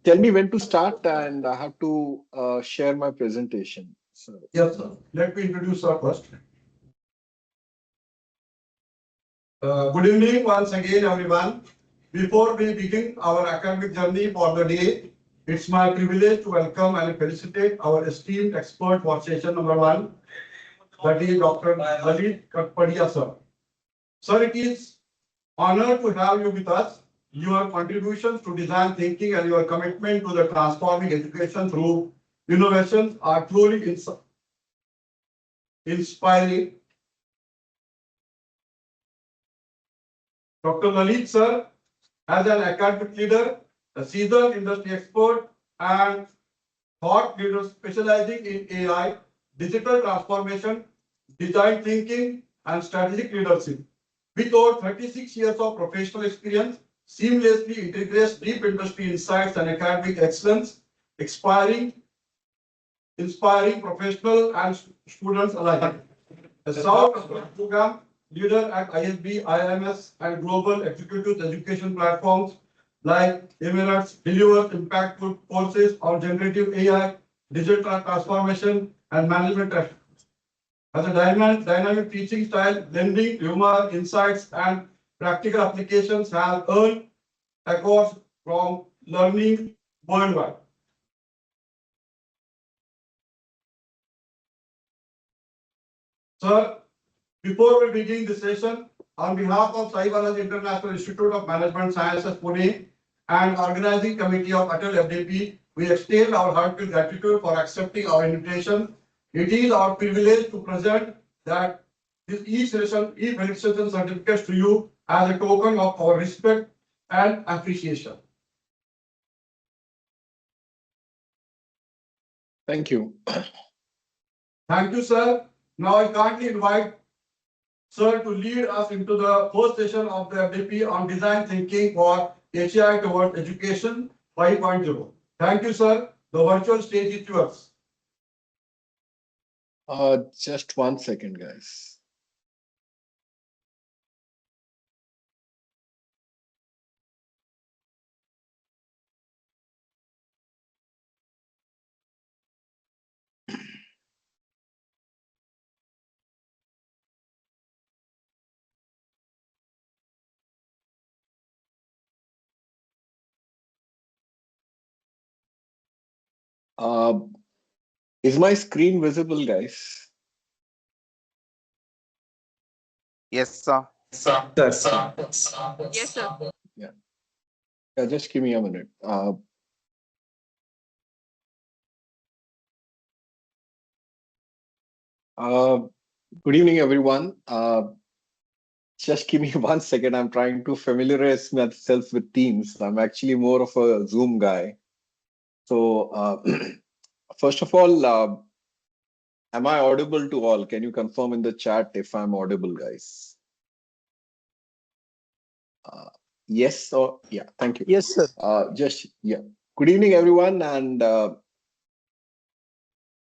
tell me when to start, and I have to share my presentation. So, Yes, sir. Let me introduce her first. Good evening once again, everyone. Before we begin our academic journey for the day, it's my privilege to welcome and felicitate our esteemed expert for session number 1, that is Dr. LALIT KATHPALIA, sir. Sir, it is honor to have you with us. Your contributions to design thinking and your commitment to the transforming education through innovations are truly inspiring. Dr. LALIT, sir, as an academic leader, a seasoned industry expert, and thought leader specializing in AI, digital transformation, design thinking, and strategic leadership. With over 36 years of professional experience, seamlessly integrates deep industry insights and academic excellence, inspiring professionals and students alike. A South program leader at ISB, IMS, and global executive education platforms like Emirates delivers impactful courses on generative AI, digital transformation, and management. As a dynamic teaching style, blending humor, insights, and practical applications have earned accolades from learning worldwide. Sir, before we begin the session, on behalf of Sai Balaji International Institute of Management Sciences, Pune, and organizing committee of ATAL FDP, we extend our heartfelt gratitude for accepting our invitation. It is our privilege to present that each registration certificates to you as a token of our respect and appreciation. thank you. Thank you, sir. Now I kindly invite sir to lead us into the first session of the FDP on design thinking for HI towards education 5.0. Thank you, sir. The virtual stage is yours. Just 1 second, guys. Is my screen visible, guys? Yes, sir. Yes, sir. Yes, sir. Yeah. Just give me a minute. Good evening, everyone. Just give me 1 second. I'm trying to familiarize myself with Teams. I'm actually more of a Zoom guy. So, first of all, am I audible to all? Can you confirm in the chat if I'm audible, guys? Yes or yeah, thank you. Yes, sir. Yeah. Good evening, everyone, and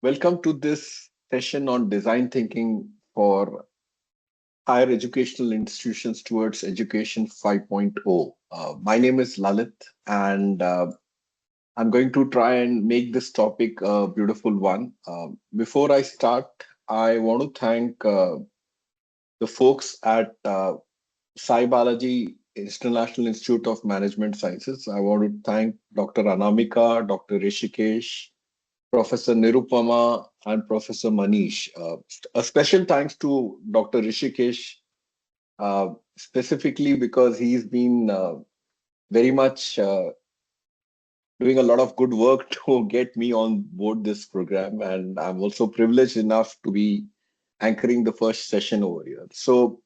welcome to this session on design thinking for higher educational institutions towards education 5.0. My name is Lalit, and I'm going to try and make this topic a beautiful one. Before I start, I want to thank the folks at Sai Balaji International Institute of Management Sciences. I want to thank Dr. Anamika, Dr. Rishikesh, Professor Nirupama, and Professor Manish. A special thanks to Dr. Rishikesh, specifically because he's been very much doing a lot of good work to get me on board this program. And I'm also privileged enough to be anchoring the first session over here. So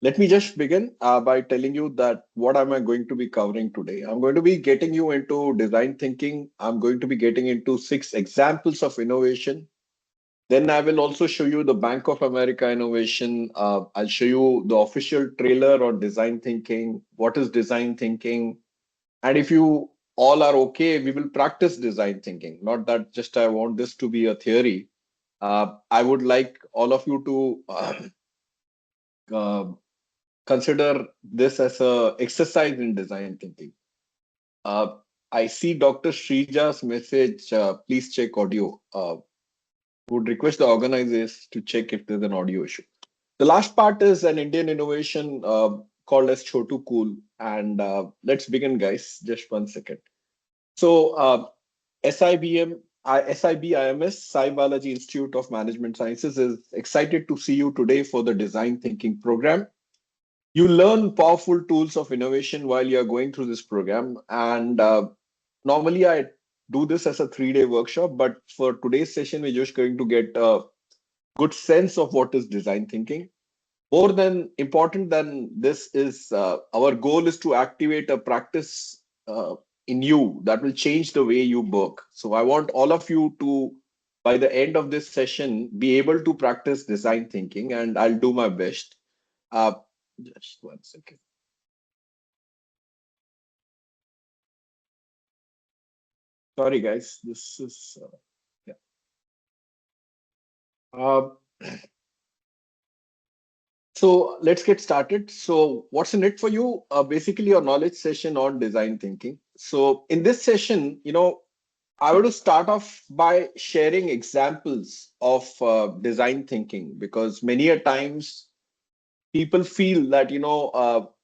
let me just begin by telling you that what am I going to be covering today? I'm going to be getting you into design thinking. I'm going to be getting into 6 examples of innovation. Then I will also show you the Bank of America innovation. I'll show you the official trailer on design thinking. What is design thinking? And if you all are okay, we will practice design thinking. Not that just I want this to be a theory. I would like all of you to consider this as a exercise in design thinking. I see Dr. Srija's message. Please check audio. Would request the organizers to check if there's an audio issue. The last part is an Indian innovation called as Chotu Cool. And let's begin, guys. Just 1 second. So, SIBM, SIBIMS, Sai Balaji Institute of Management Sciences, is excited to see you today for the Design Thinking program. You learn powerful tools of innovation while you're going through this program. And normally I do this as a 3-day workshop, but for today's session, we're just going to get a good sense of what is design thinking. More than important than this is our goal is to activate a practice in you that will change the way you work. So I want all of you to, by the end of this session, be able to practice design thinking, and I'll do my best. Uh, just 1 second. Sorry, guys. This is yeah. Uh, so let's get started. So what's in it for you? Basically, a knowledge session on design thinking. So in this session, I want to start off by sharing examples of design thinking, because many a times people feel that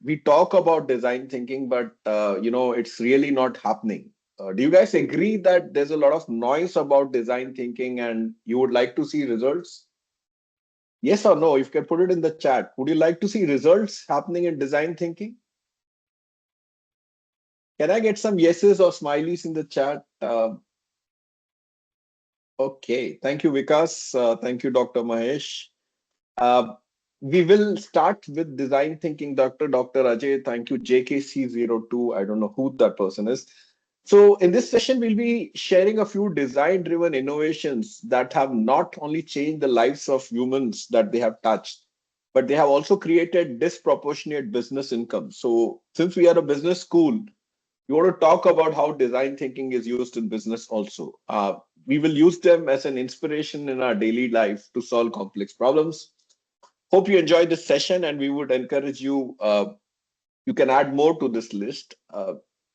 we talk about design thinking, but it's really not happening. Do you guys agree that there's a lot of noise about design thinking and you would like to see results? Yes or no? You can put it in the chat. Would you like to see results happening in design thinking? Can I get some yeses or smileys in the chat? Okay, thank you, Vikas. Thank you, Dr. Mahesh. Uh, we will start with design thinking, Dr. Ajay. Thank you, JKC02. I don't know who that person is. So in this session, we'll be sharing a few design-driven innovations that have not only changed the lives of humans that they have touched, but they have also created disproportionate business income. So since we are a business school, we want to talk about how design thinking is used in business also. We will use them as an inspiration in our daily life to solve complex problems. Hope you enjoyed this session, and we would encourage you. You can add more to this list.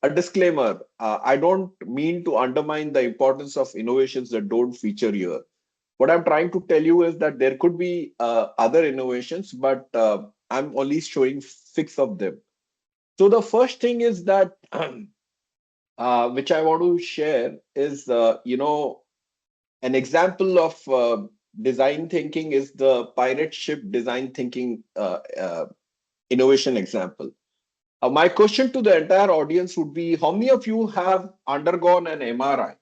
A disclaimer: I don't mean to undermine the importance of innovations that don't feature here. What I'm trying to tell you is that there could be other innovations, but I'm only showing 6 of them. So the first thing is that which I want to share is, an example of design thinking is the pirate ship design thinking innovation example. My question to the entire audience would be, how many of you have undergone an MRI?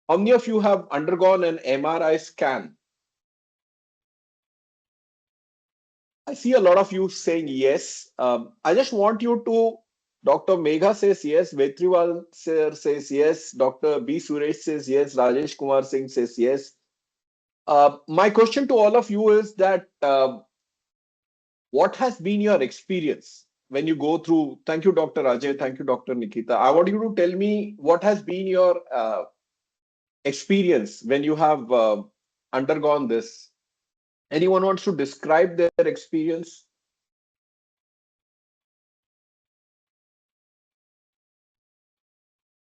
How many of you have undergone an MRI scan? I see a lot of you saying yes. I just want you to, Dr. Megha says yes, Vetriwal sir says yes, Dr. B. Suresh says yes, Rajesh Kumar Singh says yes. My question to all of you is that what has been your experience when you go through? Thank you, Dr. Ajay. Thank you, Dr. Nikita. I want you to tell me what has been your experience when you have undergone this. Anyone wants to describe their experience?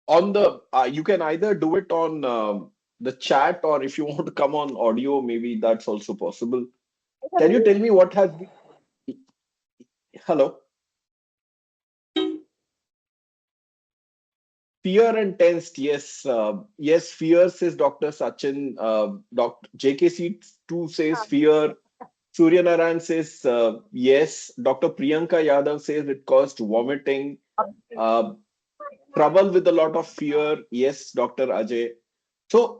On the you can either do it on the chat, or if you want to come on audio, maybe that's also possible. Can you tell me what has been? Hello. Fear and tensed, yes. Yes, fear, says Dr. Sachin. Dr. JKC2 says fear. Surya Narayan says yes. Dr. Priyanka Yadav says it caused vomiting. Uh, Trouble with a lot of fear. Yes, Dr. Ajay. So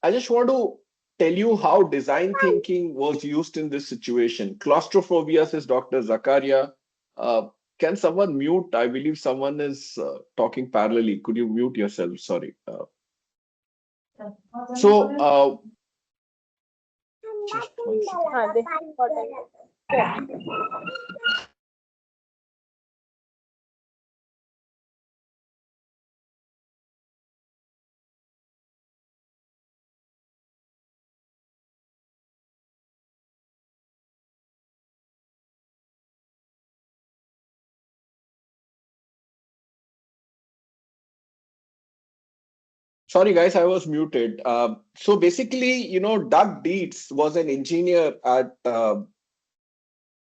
I just want to tell you how design thinking was used in this situation. Claustrophobia, says Dr. Zakaria. Uh, can someone mute? I believe someone is talking parallelly. Could you mute yourself? Sorry. So just 1 second. Sorry, guys, I was muted. So basically, Doug Dietz was an engineer at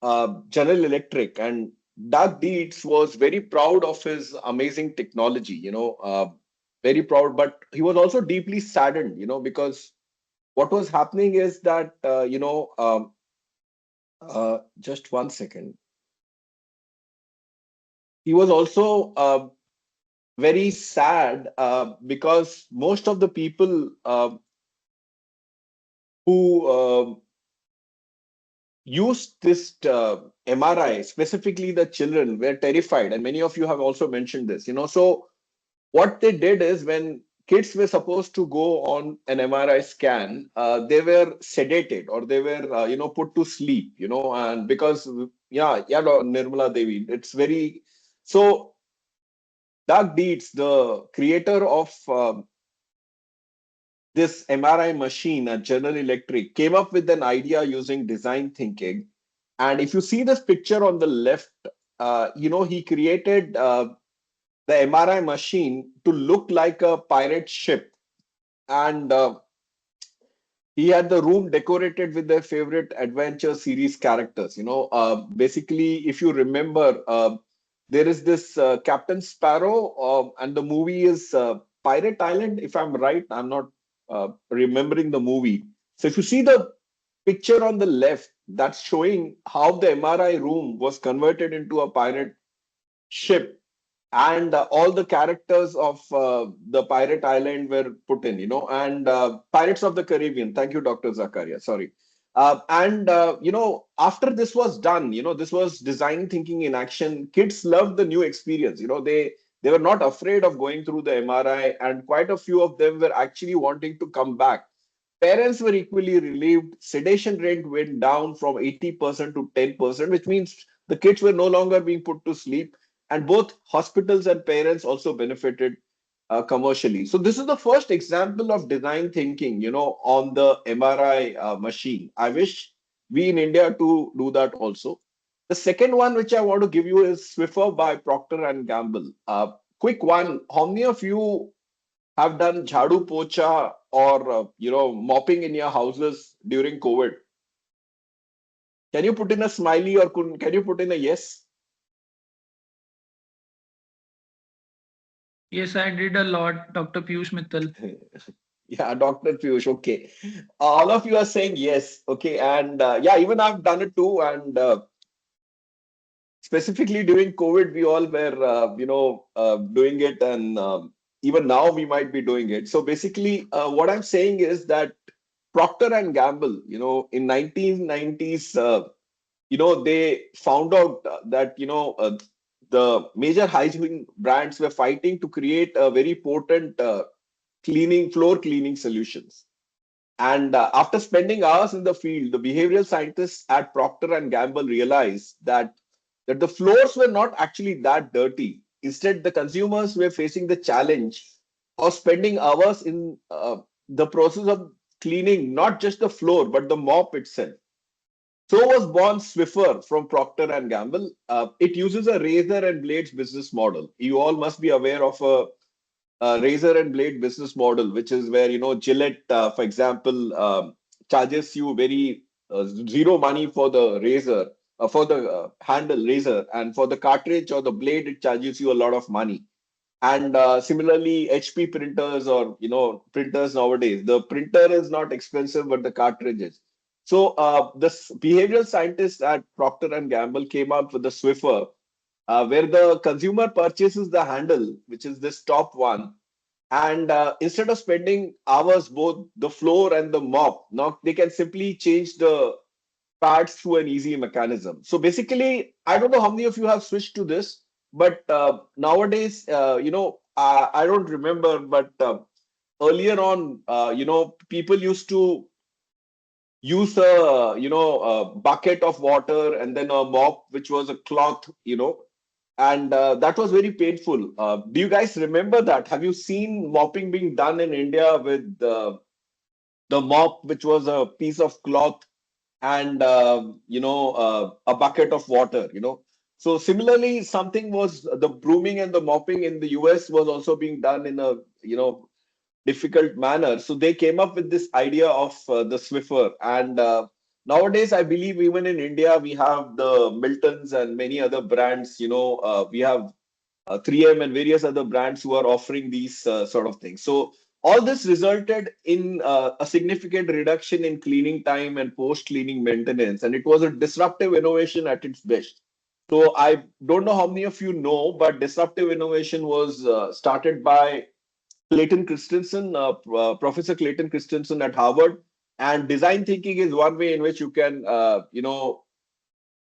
General Electric, and Doug Dietz was very proud of his amazing technology, very proud, but he was also deeply saddened, because what was happening is that, just one second. He was also very sad because most of the people who used this MRI, specifically the children, were terrified. And many of you have also mentioned this, So what they did is when kids were supposed to go on an MRI scan, they were sedated or they were, put to sleep, and because, yeah, Nirmala Devi, it's very, so Doug Dietz, the creator of this MRI machine at General Electric, came up with an idea using design thinking. And if you see this picture on the left, he created the MRI machine to look like a pirate ship. And he had the room decorated with their favorite adventure series characters. Basically, if you remember, there is this Captain Sparrow, and the movie is Pirate Island. If I'm right, I'm not remembering the movie. So if you see the picture on the left, that's showing how the MRI room was converted into a pirate ship, and all the characters of the pirate island were put in, and Pirates of the Caribbean. Thank you, Dr. Zakaria. Sorry. And after this was done, this was design thinking in action. Kids loved the new experience. They were not afraid of going through the MRI, and quite a few of them were actually wanting to come back. Parents were equally relieved. Sedation rate went down from 80% to 10%, which means the kids were no longer being put to sleep. And both hospitals and parents also benefited commercially. So this is the first example of design thinking, on the MRI machine. I wish we in India to do that also. The second one, which I want to give you, is Swiffer by Procter and Gamble. Quick one. How many of you have done jhadu pocha or mopping in your houses during COVID? Can you put in a smiley or can you put in a yes? Yes, I did a lot, Dr. Piyush Mittal. Yeah, Dr. Piyush. Okay, all of you are saying yes. Okay, and yeah, even I've done it too. And specifically during COVID, we all were doing it, and even now we might be doing it. So basically, what I'm saying is that Procter and Gamble, in 1990s. They found out that the major hygiene brands were fighting to create a very potent floor cleaning solutions. And after spending hours in the field, the behavioral scientists at Procter and Gamble realized that the floors were not actually that dirty. Instead, the consumers were facing the challenge of spending hours in the process of cleaning not just the floor but the mop itself. So was born Swiffer from Procter and Gamble. It uses a razor and blades business model. You all must be aware of a razor and blade business model, which is where Gillette, for example, charges you very zero money for the razor, for the handle razor, and for the cartridge or the blade, it charges you a lot of money. And similarly, HP printers or printers nowadays, the printer is not expensive, but the cartridge is. So this behavioral scientist at Procter and Gamble came up with the Swiffer, where the consumer purchases the handle, which is this top one, and instead of spending hours both the floor and the mop, now they can simply change the pads through an easy mechanism. So basically, I don't know how many of you have switched to this, but nowadays, I don't remember, but earlier on, people used to use a a bucket of water and then a mop, which was a cloth, and that was very painful. Do you guys remember that? Have you seen mopping being done in India with the mop, which was a piece of cloth and a bucket of water? So similarly, something was the brooming and the mopping in the US was also being done in a difficult manner. So they came up with this idea of the Swiffer. And nowadays, I believe even in India, we have the Miltons and many other brands. We have 3M and various other brands who are offering these sort of things. So all this resulted in a significant reduction in cleaning time and post-cleaning maintenance, and it was a disruptive innovation at its best. So I don't know how many of you know, but disruptive innovation was started by Clayton Christensen, Professor Clayton Christensen at Harvard. And design thinking is one way in which you can,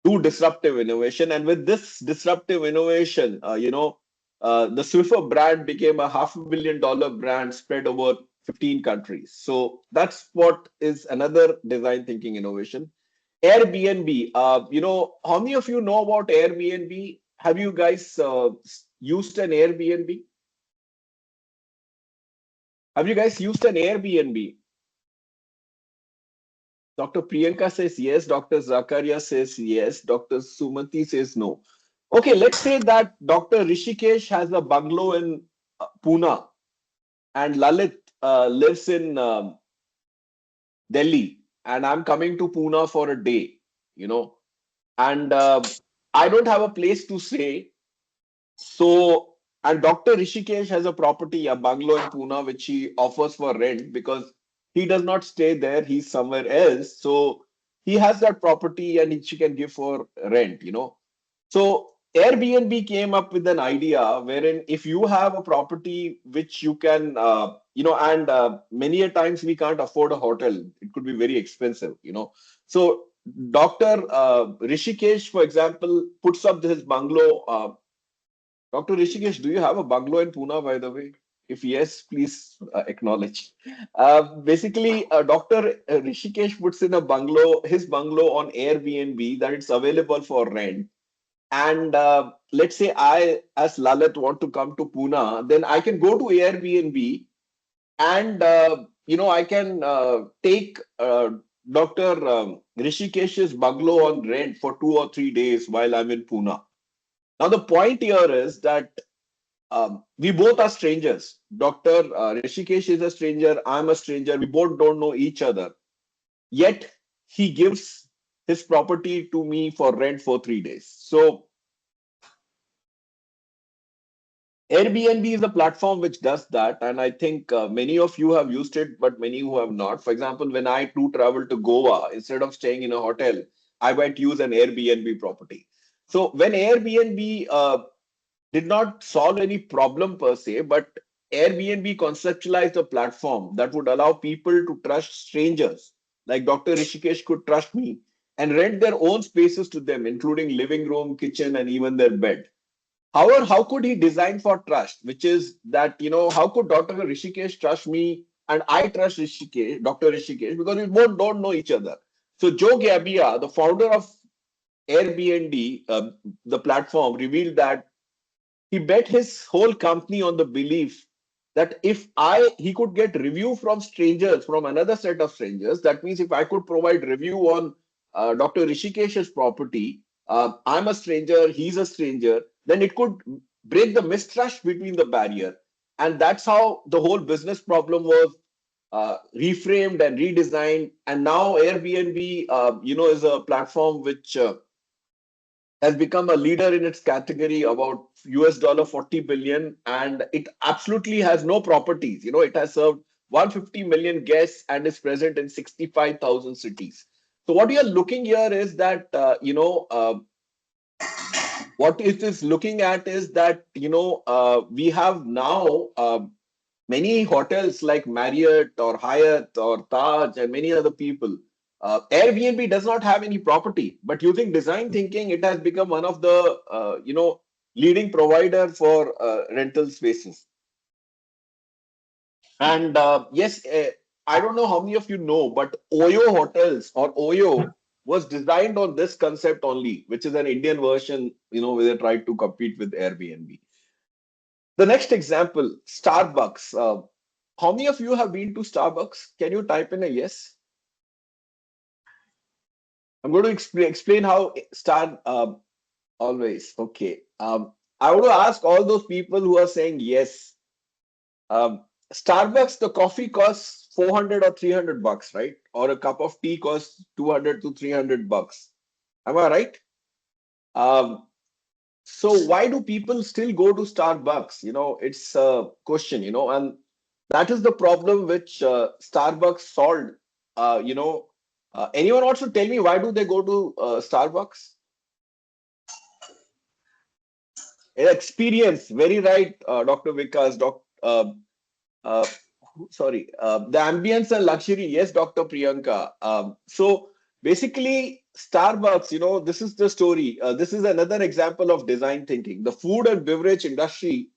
do disruptive innovation. And with this disruptive innovation, the Swiffer brand became a $500 million brand spread over 15 countries. So that's what is another design thinking innovation. Airbnb, how many of you know about Airbnb? Have you guys used an Airbnb? Have you guys used an Airbnb? Dr. Priyanka says yes. Dr. Zakaria says yes. Dr. Sumati says no. Okay, let's say that Dr. Rishikesh has a bungalow in Pune and Lalit lives in Delhi, and I'm coming to Pune for a day, and I don't have a place to stay. So, and Dr. Rishikesh has a property, a bungalow in Pune, which he offers for rent because he does not stay there, he's somewhere else. So, he has that property and he can give for rent. So Airbnb came up with an idea wherein if you have a property which you can, and many a times we can't afford a hotel, it could be very expensive. So Dr. Rishikesh, for example, puts up his bungalow. Dr. Rishikesh, do you have a bungalow in Pune, by the way? If yes, please acknowledge. Basically, Dr. Rishikesh puts in his bungalow on Airbnb that it's available for rent. And let's say I, as Lalit, want to come to Pune, then I can go to Airbnb and I can take Dr. Rishikesh's bungalow on rent for 2 or 3 days while I'm in Pune. Now the point here is that we both are strangers. Dr. Rishikesh is a stranger. I'm a stranger. We both don't know each other. Yet he gives his property to me for rent for 3 days. So Airbnb is a platform which does that, and I think many of you have used it, but many who have not. For example, when I too travel to Goa, instead of staying in a hotel, I might use an Airbnb property. So when Airbnb did not solve any problem per se, but Airbnb conceptualized a platform that would allow people to trust strangers, like Dr. Rishikesh could trust me, and rent their own spaces to them, including living room, kitchen, and even their bed. However, how could he design for trust? Which is that, how could Dr. Rishikesh trust me and I trust Dr. Rishikesh, because we both don't know each other. So Joe Gabbia, the founder of Airbnb, the platform, revealed that he bet his whole company on the belief that if he could get review from strangers, from another set of strangers, that means if I could provide review on Dr. Rishikesh's property, I'm a stranger, he's a stranger, then it could break the mistrust between the barrier. And that's how the whole business problem was reframed and redesigned. And now Airbnb, is a platform which has become a leader in its category, about US $40 billion, and it absolutely has no properties. It has served 150 million guests and is present in 65,000 cities. So what we are looking here is that what it is looking at is that we have now many hotels like Marriott or Hyatt or Taj and many other people. Airbnb does not have any property, but using design thinking, it has become one of the leading provider for rental spaces. And yes, I don't know how many of you know, but Oyo Hotels or Oyo was designed on this concept only, which is an Indian version, where they tried to compete with Airbnb. The next example, Starbucks. How many of you have been to Starbucks? Can you type in a yes? I'm going to explain how Star always. Okay. I want to ask all those people who are saying yes. Starbucks, the coffee costs 400 or 300 bucks, right? Or a cup of tea costs 200 to 300 bucks. Am I right? Um, so why do people still go to Starbucks? It's a question, and that is the problem which Starbucks solved. Anyone wants to tell me why do they go to Starbucks? Experience, very right, Dr. Vikas, uh, sorry, the ambience and luxury. Yes, Dr. Priyanka. So basically, Starbucks, this is the story. This is another example of design thinking. The food and beverage industry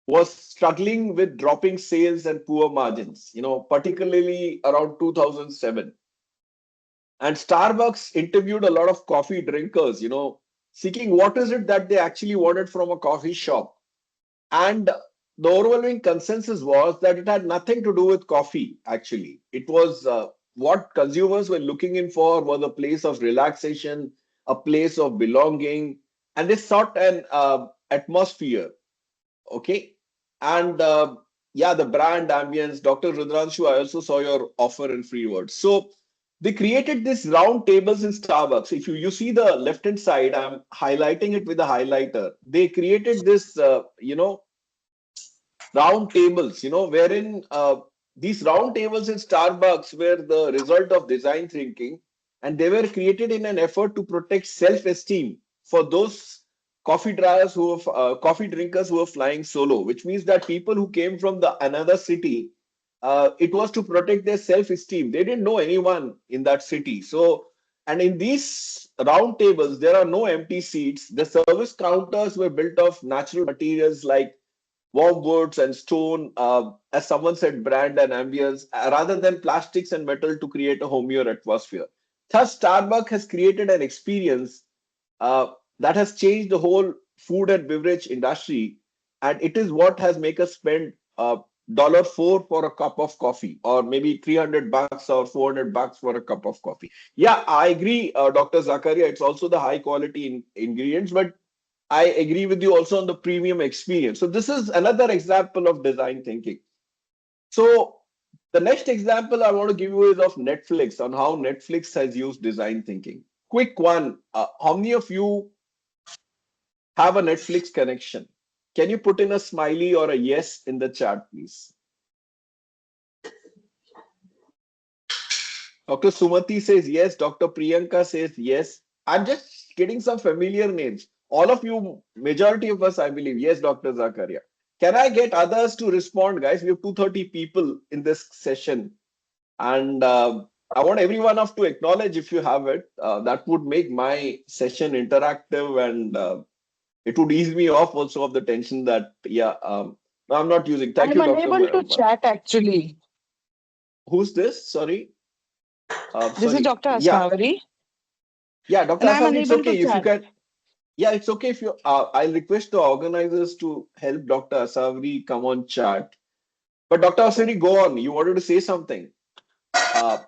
was struggling with dropping sales and poor margins, particularly around 2007. And Starbucks interviewed a lot of coffee drinkers, seeking what is it that they actually wanted from a coffee shop. And the overwhelming consensus was that it had nothing to do with coffee, actually. It was what consumers were looking in for was a place of relaxation, a place of belonging, and they sought an atmosphere. Okay. And yeah, the brand ambience, Dr. Rudranshu, I also saw your offer in free words. So they created this round tables in Starbucks. If you see the left hand side, I'm highlighting it with a highlighter. They created this, round tables, wherein these round tables in Starbucks were the result of design thinking, and they were created in an effort to protect self-esteem for those coffee drinkers who are flying solo, which means that people who came from the another city, it was to protect their self-esteem. They didn't know anyone in that city. So, and in these round tables, there are no empty seats. The service counters were built of natural materials like warm woods and stone, as someone said, brand and ambience, rather than plastics and metal to create a homier atmosphere. Thus, Starbucks has created an experience uh, that has changed the whole food and beverage industry, and it is what has made us spend $4 for a cup of coffee, or maybe 300 bucks or 400 bucks for a cup of coffee. Yeah, I agree, Dr. Zakaria. It's also the high quality ingredients, but I agree with you also on the premium experience. So this is another example of design thinking. So the next example I want to give you is of Netflix, on how Netflix has used design thinking. Quick one. How many of you have a Netflix connection? Can you put in a smiley or a yes in the chat, please? Dr. Sumati says yes. Dr. Priyanka says yes. I'm just getting some familiar names. All of you, majority of us, I believe. Yes, Dr. Zakaria. Can I get others to respond, guys? We have 230 people in this session. And I want everyone of to acknowledge if you have it. That would make my session interactive, and it would ease me off also of the tension that, yeah, no, I'm not using. Thank I'm you, Dr. unable to chat actually. Who's this? Sorry. This is Sorry. Dr. Yeah. Asmavari, Yeah, Dr. and I'm Asavri, it's unable to okay if you chat. can. Yeah, it's okay if you. I'll request the organizers to help Dr. Asavri come on chat. But Dr. Asavri, go on. You wanted to say something. Uh,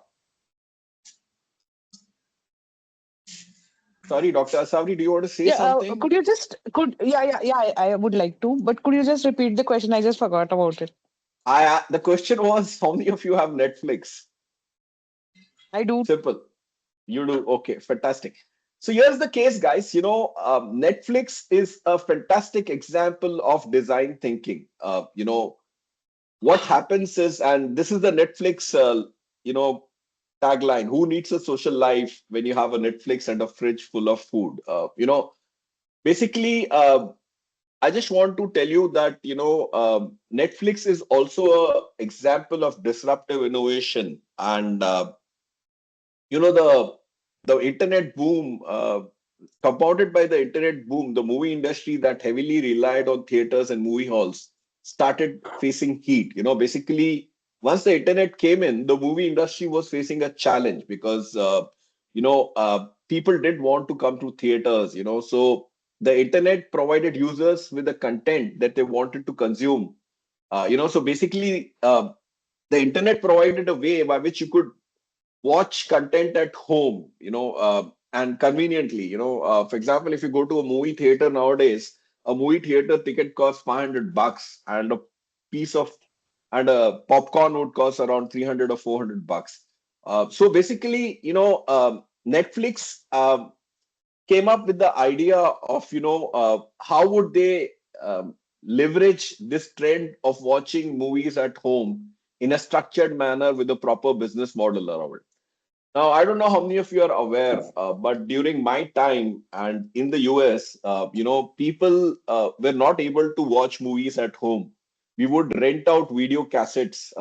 Sorry, Dr. Asavri, do you want to say Yeah, something? could you just I would like to, but could you just repeat the question? I just forgot about it. The question was, how many of you have Netflix? I do. Simple. You do. Okay, fantastic. So here's the case, guys. Netflix is a fantastic example of design thinking. What happens is, and this is the Netflix, tagline: "Who needs a social life when you have a Netflix and a fridge full of food?" Basically, I just want to tell you that Netflix is also an example of disruptive innovation, and the internet boom, compounded by the internet boom, the movie industry that heavily relied on theaters and movie halls started facing heat. Basically, once the internet came in, the movie industry was facing a challenge because people didn't want to come to theaters. So the internet provided users with the content that they wanted to consume. So basically, the internet provided a way by which you could watch content at home, and conveniently. For example, if you go to a movie theater nowadays, a movie theater ticket costs 500 bucks, and a piece of and a popcorn would cost around 300 or $400. So basically, Netflix came up with the idea of, how would they leverage this trend of watching movies at home in a structured manner with a proper business model around it. Now, I don't know how many of you are aware, but during my time and in the US, people were not able to watch movies at home. We would rent out video cassettes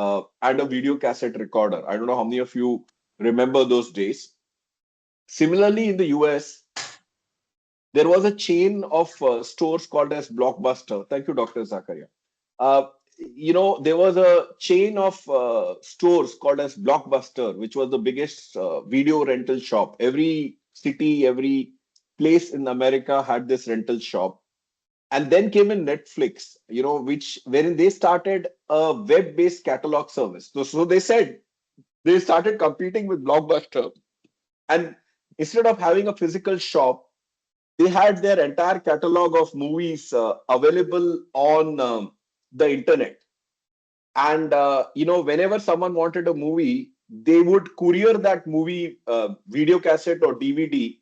and a video cassette recorder. I don't know how many of you remember those days. Similarly, in the US, there was a chain of stores called as Blockbuster. Thank you, Dr. Zakaria. Uh, there was a chain of stores called as Blockbuster, which was the biggest video rental shop. Every city, every place in America had this rental shop. And then came in Netflix, which wherein they started a web-based catalog service. So they said they started competing with Blockbuster. And instead of having a physical shop, they had their entire catalog of movies available on the internet. And whenever someone wanted a movie, they would courier that movie video cassette or DVD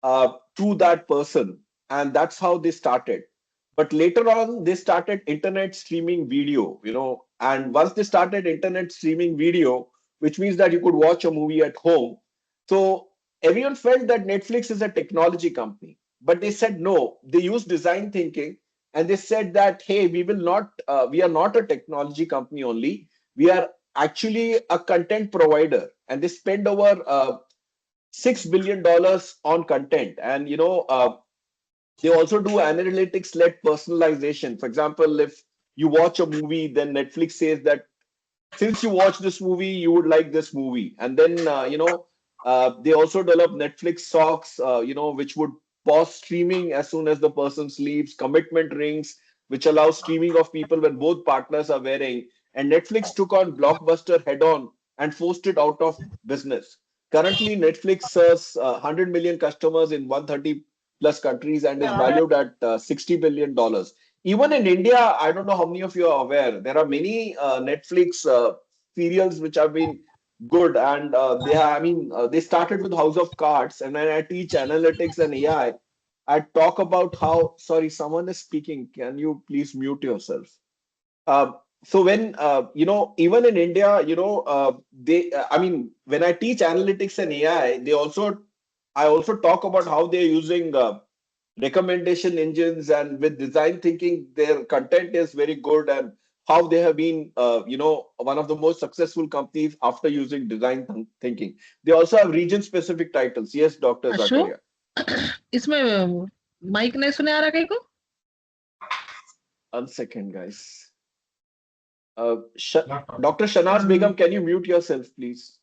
to that person, and that's how they started. But later on, they started internet streaming video, and once they started internet streaming video, which means that you could watch a movie at home. So everyone felt that Netflix is a technology company, but they said no. They used design thinking, and they said that, hey, we are not a technology company only. We are actually a content provider, and they spend over $6 billion on content. And they also do analytics-led personalization. For example, if you watch a movie, then Netflix says that since you watch this movie, you would like this movie. And then, they also develop Netflix socks, which would pause streaming as soon as the person sleeps, commitment rings, which allows streaming of people when both partners are wearing. And Netflix took on Blockbuster head on and forced it out of business. Currently, Netflix serves 100 million customers in 130 plus countries and is valued at $60 billion. Even in India, I don't know how many of you are aware, there are many Netflix serials which have been good, and they started with House of Cards, and when I teach analytics and AI, I talk about how. Sorry, someone is speaking. Can you please mute yourself? Uh, so when even in India, when I teach analytics and AI, I also talk about how they're using recommendation engines, and with design thinking their content is very good, and how they have been one of the most successful companies after using design thinking. They also have region specific titles. Yes, Dr. Ashok Zakaria. इसमें mic नहीं सुने आ रहा कहीं को 1 second, guys. Dr. Shanaz Begum, can you mute yourself, please?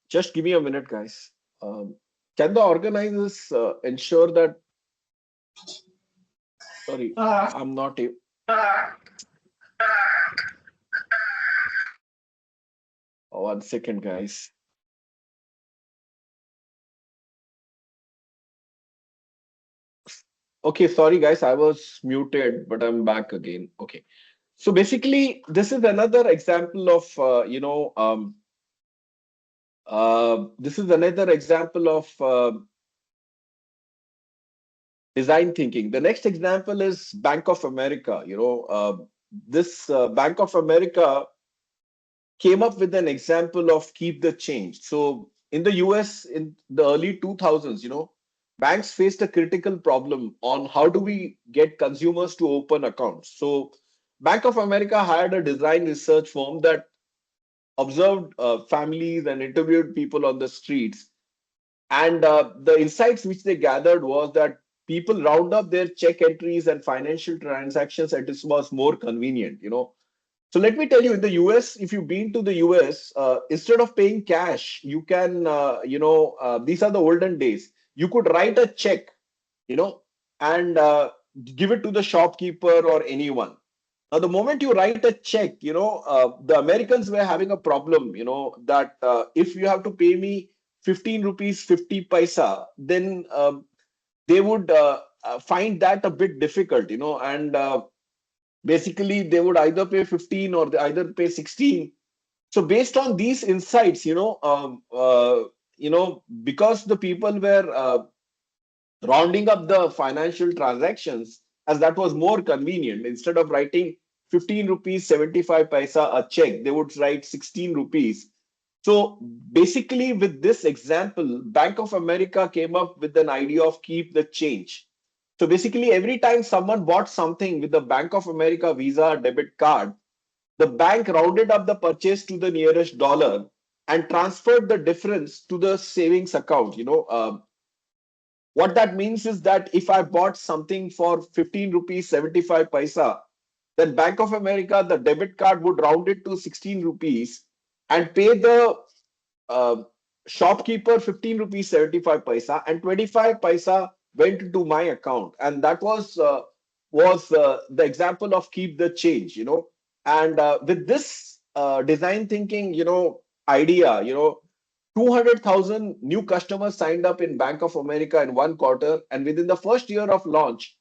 Just give me a minute, guys. Can the organizers ensure that? Sorry, I'm not able. 1 second, guys. Okay, sorry, guys, I was muted, but I'm back again. Okay. So basically, this is another example of, this is another example of design thinking. The next example is Bank of America. This Bank of America came up with an example of keep the change. So in the US in the early 2000s, banks faced a critical problem on how do we get consumers to open accounts. So Bank of America hired a design research firm that observed families and interviewed people on the streets. And the insights which they gathered was that people round up their check entries and financial transactions, and this was more convenient. So let me tell you, in the US, if you've been to the US, instead of paying cash, you can, these are the olden days. You could write a check, and give it to the shopkeeper or anyone. Now, the moment you write a check, the Americans were having a problem, that if you have to pay me 15 rupees 50 paisa, then they would find that a bit difficult, and basically they would either pay 15 or they either pay 16. So based on these insights, because the people were rounding up the financial transactions, as that was more convenient. Instead of writing 15 rupees 75 paisa a check, they would write 16 rupees. So basically, with this example, Bank of America came up with an idea of keep the change. So basically, every time someone bought something with the Bank of America Visa debit card, the bank rounded up the purchase to the nearest dollar and transferred the difference to the savings account. What that means is that if I bought something for 15 rupees 75 paisa, then Bank of America, the debit card would round it to 16 rupees and pay the uh, shopkeeper 15 rupees 75 paisa, and 25 paisa went into my account. And that was the example of keep the change, And with this design thinking, idea, 200,000 new customers signed up in Bank of America in 1 quarter, and within the first year of launch,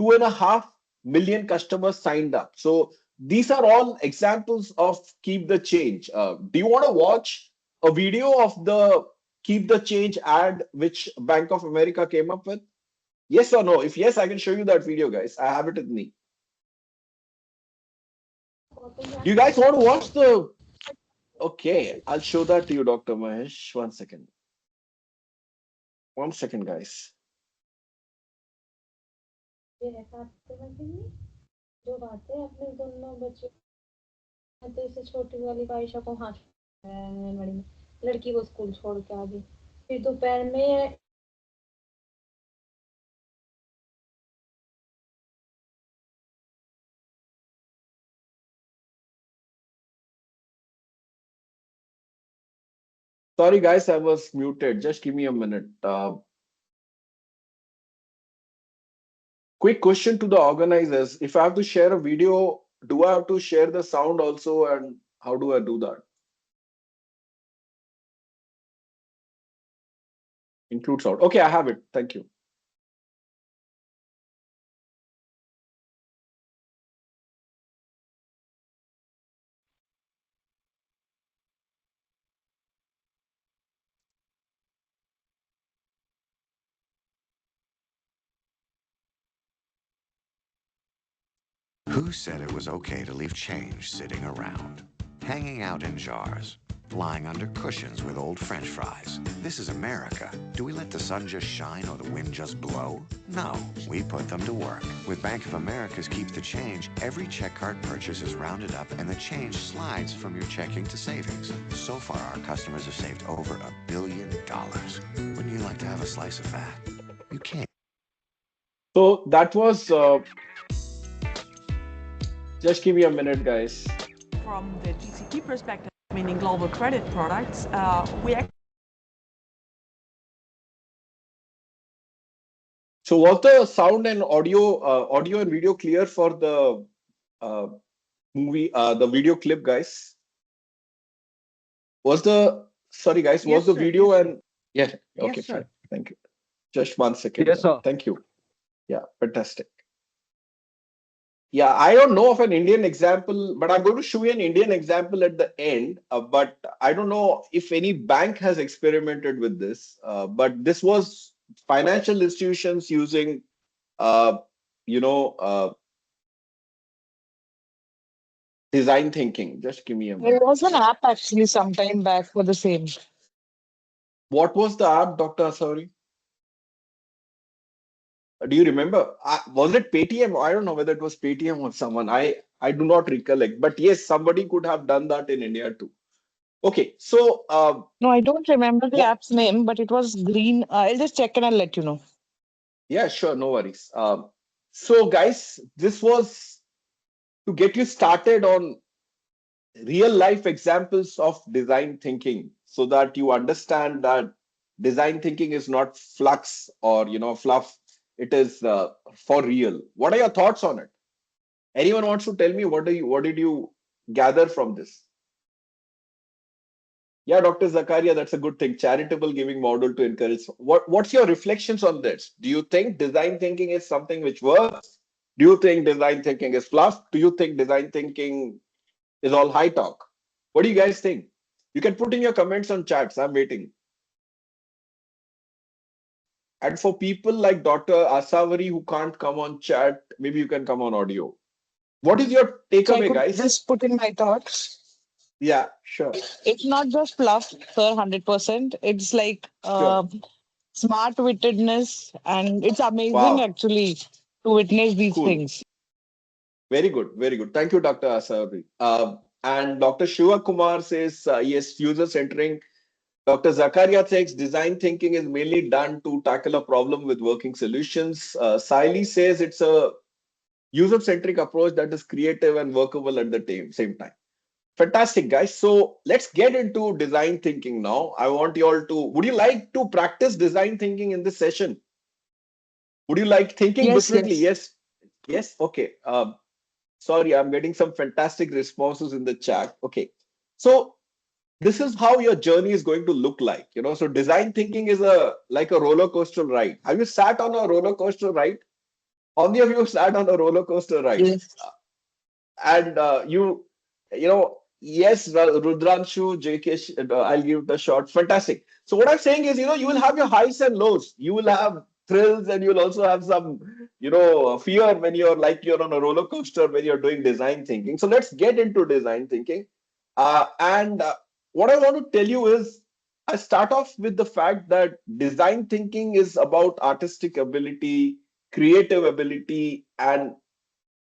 2.5 million customers signed up. So these are all examples of keep the change. Do you want to watch a video of the keep the change ad which Bank of America came up with? Yes or no? If yes, I can show you that video, guys. I have it with me. Do you guys want to watch the? Okay, I'll show that to you, Dr. Mahesh. 1 second. 1 second, guys. ये है फातिमा की जो बातें अपने दोनों बच्चों तो इसे छोटी वाली आयशा को हाथ आंगनवाड़ी में लड़की को स्कूल छोड़ के आ गई फिर दोपहर में Sorry, guys, I was muted. Just give me a minute. Quick question to the organizers. If I have to share a video, do I have to share the sound also, and how do I do that? Include sound. Okay, I have it. Thank you. Who said it was okay to leave change sitting around? Hanging out in jars, lying under cushions with old French fries. This is America. Do we let the sun just shine or the wind just blow? No, we put them to work. With Bank of America's Keep the Change, every check card purchase is rounded up and the change slides from your checking to savings. So far, our customers have saved over $1 billion. Wouldn't you like to have a slice of that? You can't. So that was, just give me a minute, guys. From the GCP perspective, meaning global credit products, So was the sound and audio and video clear for the movie, the video clip, guys? Sorry, guys, was the video and yeah, okay, fine. Thank you. Just 1 second. Yes, sir. Thank you. Yeah, fantastic. Yeah, I don't know of an Indian example, but I'm going to show you an Indian example at the end. But I don't know if any bank has experimented with this. But this was financial institutions using, design thinking. Just give me a There minute. was an app actually sometime back for the same. What was the app, Dr. Asawari? Do you remember? Was it Paytm? I don't know whether it was Paytm or someone. I do not recollect. But yes, somebody could have done that in India too. Okay, so No, I don't remember the app's name, but it was green. I'll just check and I'll let you know. yeah, sure, no worries. So guys, this was to get you started on real life examples of design thinking so that you understand that design thinking is not flux or fluff. It is for real. What are your thoughts on it? Anyone wants to tell me what did you gather from this? Yeah, Dr. Zakaria, that's a good thing. Charitable giving model to encourage. What's your reflections on this? Do you think design thinking is something which works? Do you think design thinking is fluff? Do you think design thinking is all high talk? What do you guys think? You can put in your comments on chats. I'm waiting. And for people like Dr. Asavari who can't come on chat, maybe you can come on audio. What is your So I takeaway, could guys? just put in my thoughts. Yeah, sure, It's not just fluff, sir, 100%. It's like sure. smart wittedness, and it's amazing Wow, actually to witness these cool. things. Very good, very good. Thank you, Dr. Asavari. And Dr. Shiva Kumar says, yes, user centering. Dr. Zakaria says design thinking is mainly done to tackle a problem with working solutions. Siley says it's a user-centric approach that is creative and workable at the same time. Fantastic, guys. So let's get into design thinking now. I want you all to, would you like to practice design thinking in this session? Would you like thinking Yes, differently? yes. Yes. Yes. Okay. Sorry, I'm getting some fantastic responses in the chat. Okay. So this is how your journey is going to look like. So design thinking is like a roller coaster ride. Have you sat on a roller coaster ride? How many of you sat on a roller coaster ride? Yes. And yes, Rudranshu, JK, I'll give it a shot. Fantastic. So what I'm saying is, you will have your highs and lows. You will have thrills, and you'll also have some, fear when you're on a roller coaster when you're doing design thinking. So let's get into design thinking. And what I want to tell you is, I start off with the fact that design thinking is about artistic ability, creative ability, and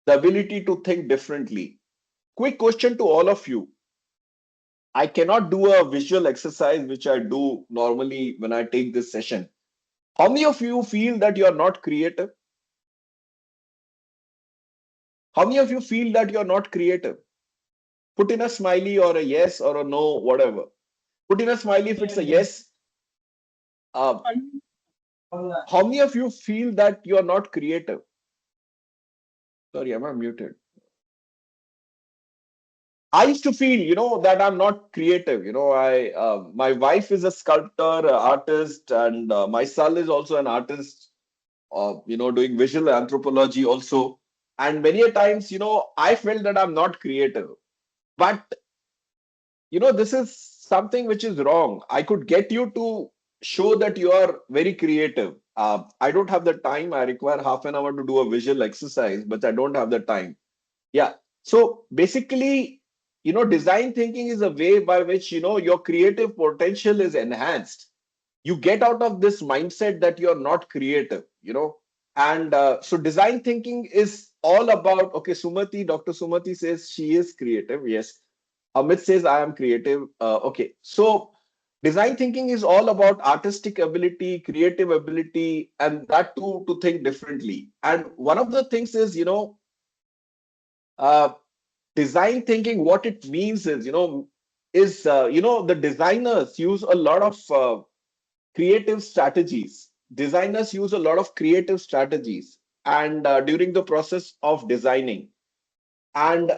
the ability to think differently. Quick question to all of you. I cannot do a visual exercise, which I do normally when I take this session. How many of you feel that you're not creative? How many of you feel that you're not creative? Put in a smiley or a yes or a no, whatever. Put in a smiley if it's a yes. Uh, how many of you feel that you're not creative? Sorry, am I muted? I used to feel, that I'm not creative. My wife is a sculptor, a artist, and my son is also an artist. Doing visual anthropology also. And many a times, I felt that I'm not creative. But this is something which is wrong. I could get you to show that you are very creative. I don't have the time. I require half an hour to do a visual exercise, but I don't have the time. Yeah. So basically, design thinking is a way by which, your creative potential is enhanced. You get out of this mindset that you're not creative. And so design thinking is all about, okay, Dr. Sumati says she is creative. Yes. Amit says I am creative. Okay. So design thinking is all about artistic ability, creative ability, and that too to think differently. And one of the things is, uh, design thinking, what it means is, the designers use a lot of creative strategies. Designers use a lot of creative strategies and during the process of designing. And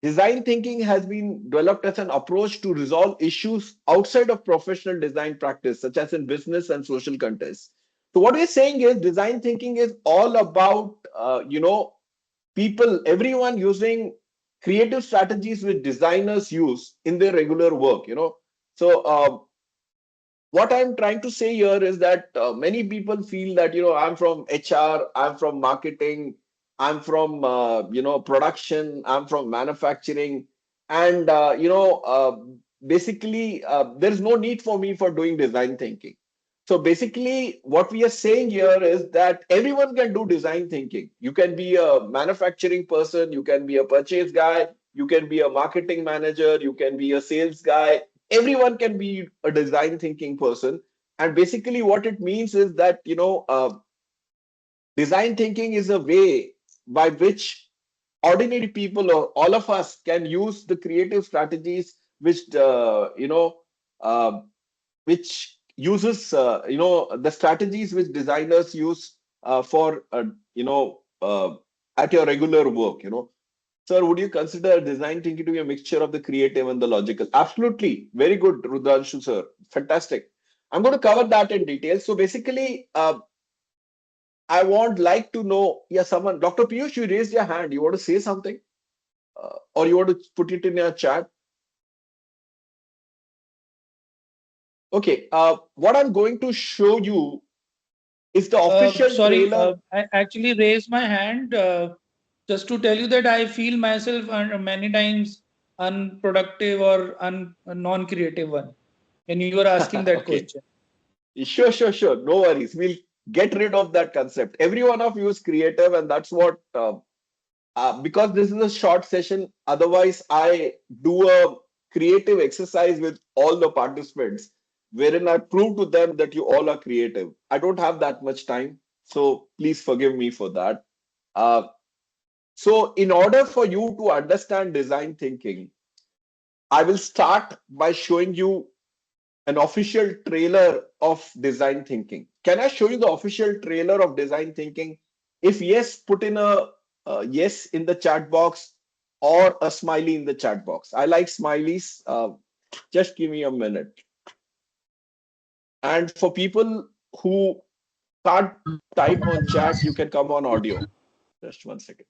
design thinking has been developed as an approach to resolve issues outside of professional design practice, such as in business and social contexts. So what we're saying is design thinking is all about, everyone using creative strategies which designers use in their regular work. So what I'm trying to say here is that many people feel that, I'm from HR, I'm from marketing, I'm from, production, I'm from manufacturing. And, basically, there's no need for me for doing design thinking. So basically, what we are saying here is that everyone can do design thinking. You can be a manufacturing person, you can be a purchase guy, you can be a marketing manager, you can be a sales guy. Everyone can be a design thinking person. And basically, what it means is that, design thinking is a way by which ordinary people or all of us can use the creative strategies which, uh, which uses the strategies which designers use for at your regular work. Sir, would you consider design thinking to be a mixture of the creative and the logical? Absolutely. Very good, Rudranshu, sir. Fantastic. I'm going to cover that in detail. So basically, I want like to know, yeah, someone, Dr. Piyush, you raised your hand. You want to say something? Or you want to put it in your chat? Okay. What I'm going to show you is the official Sorry, trailer. I actually raised my hand just to tell you that I feel myself many times unproductive or non-creative one. And you were asking that Okay. question. Sure. No worries. We'll get rid of that concept. Every one of you is creative, and that's what, because this is a short session, otherwise, I do a creative exercise with all the participants, wherein I prove to them that you all are creative. I don't have that much time, so please forgive me for that. Uh, so, in order for you to understand design thinking, I will start by showing you an official trailer of design thinking. Can I show you the official trailer of design thinking? If yes, put in a yes in the chat box or a smiley in the chat box. I like smileys. Just give me a minute. And for people who can't type on chat, you can come on audio. Just 1 second.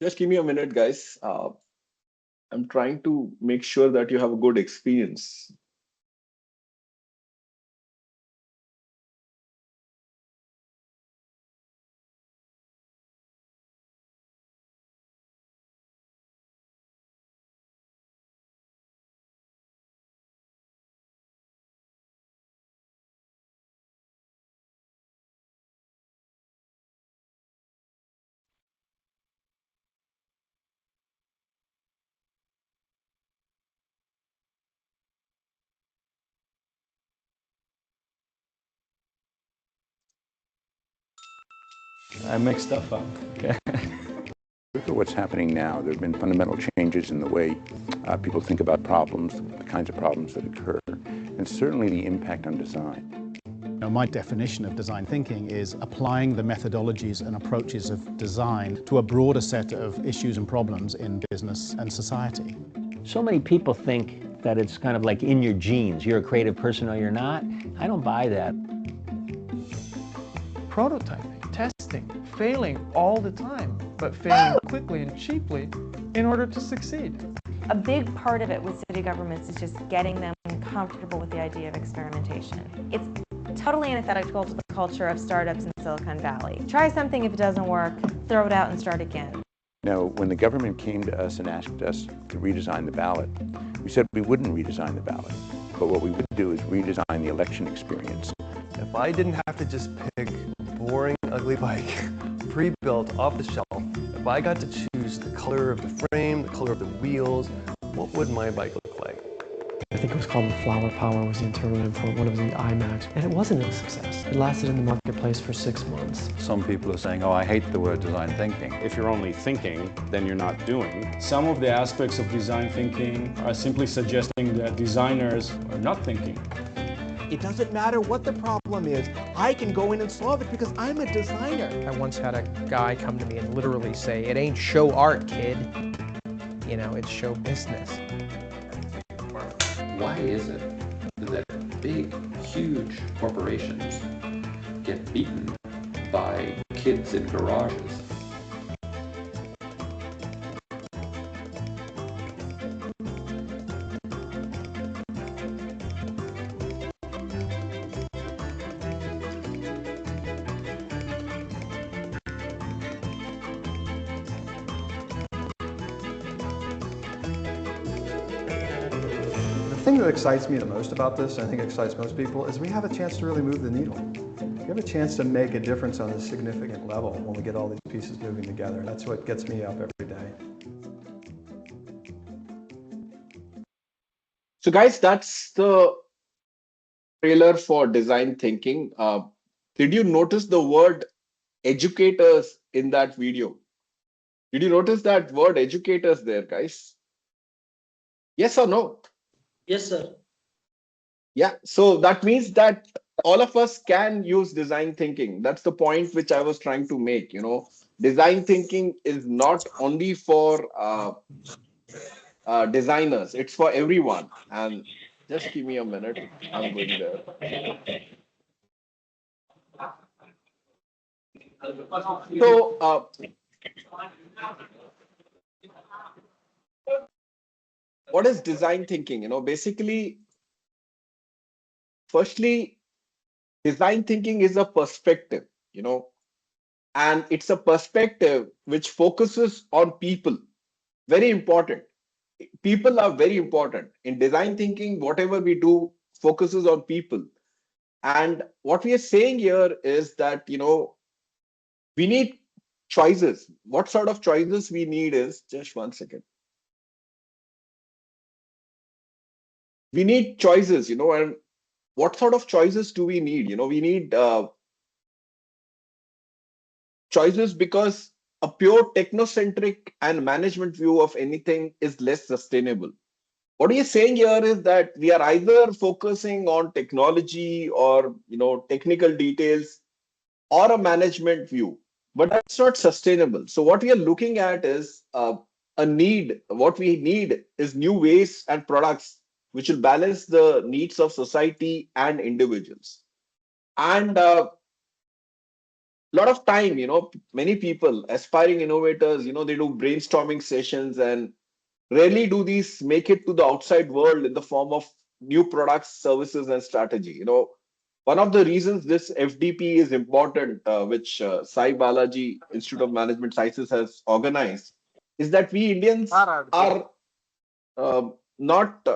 Just give me a minute, guys. I'm trying to make sure that you have a good experience. I make stuff up. Okay. Look at what's happening now. There have been fundamental changes in the way people think about problems, the kinds of problems that occur, and certainly the impact on design. My definition of design thinking is applying the methodologies and approaches of design to a broader set of issues and problems in business and society. So many people think that it's kind of like in your genes. You're a creative person or you're not. I don't buy that. Prototyping, testing, failing all the time, but failing quickly and cheaply in order to succeed. A big part of it with city governments is just getting them comfortable with the idea of experimentation. It's totally antithetical to the culture of startups in Silicon Valley. Try something, if it doesn't work, throw it out and start again. Now, when the government came to us and asked us to redesign the ballot, we said we wouldn't redesign the ballot, but what we would do is redesign the election experience. If I didn't have to just pick a boring, ugly bike, pre-built, off the shelf, if I got to choose the color of the frame, the color of the wheels, what would my bike look like? I think it was called the Flower Power was the internal name for one of the iMacs, and it wasn't a success. It lasted in the marketplace for 6 months. Some people are saying, oh, I hate the word design thinking. If you're only thinking, then you're not doing. Some of the aspects of design thinking are simply suggesting that designers are not thinking. It doesn't matter what the problem is, I can go in and solve it because I'm a designer. I once had a guy come to me and literally say, it ain't show art, kid. You know, it's show business. Why is it that big, huge corporations get beaten by kids in garages? The thing that excites me the most about this, and I think excites most people, is we have a chance to really move the needle. We have a chance to make a difference on a significant level when we get all these pieces moving together. That's what gets me up every day. So guys, that's the trailer for design thinking. Did you notice the word educators in that video? Did you notice that word educators there, guys? Yes or no? Yes, sir. Yeah. So that means that all of us can use design thinking. That's the point which I was trying to make. Design thinking is not only for designers, it's for everyone. And just give me a minute. I'm going there. So, what is design thinking? Basically, firstly, design thinking is a perspective, and it's a perspective which focuses on people. Very important. People are very important in design thinking. Whatever we do focuses on people. And what we are saying here is that, we need choices. What sort of choices we need is, just one second. We need choices, and what sort of choices do we need? We need choices because a pure technocentric and management view of anything is less sustainable. What we are saying here is that we are either focusing on technology or technical details or a management view, but that's not sustainable. So what we are looking at is a need. What we need is new ways and products which will balance the needs of society and individuals. And lot of time, many people, aspiring innovators, they do brainstorming sessions and rarely do these make it to the outside world in the form of new products, services, and strategy. One of the reasons this FDP is important, which Sai Balaji Institute of Management Sciences has organized, is that we Indians are not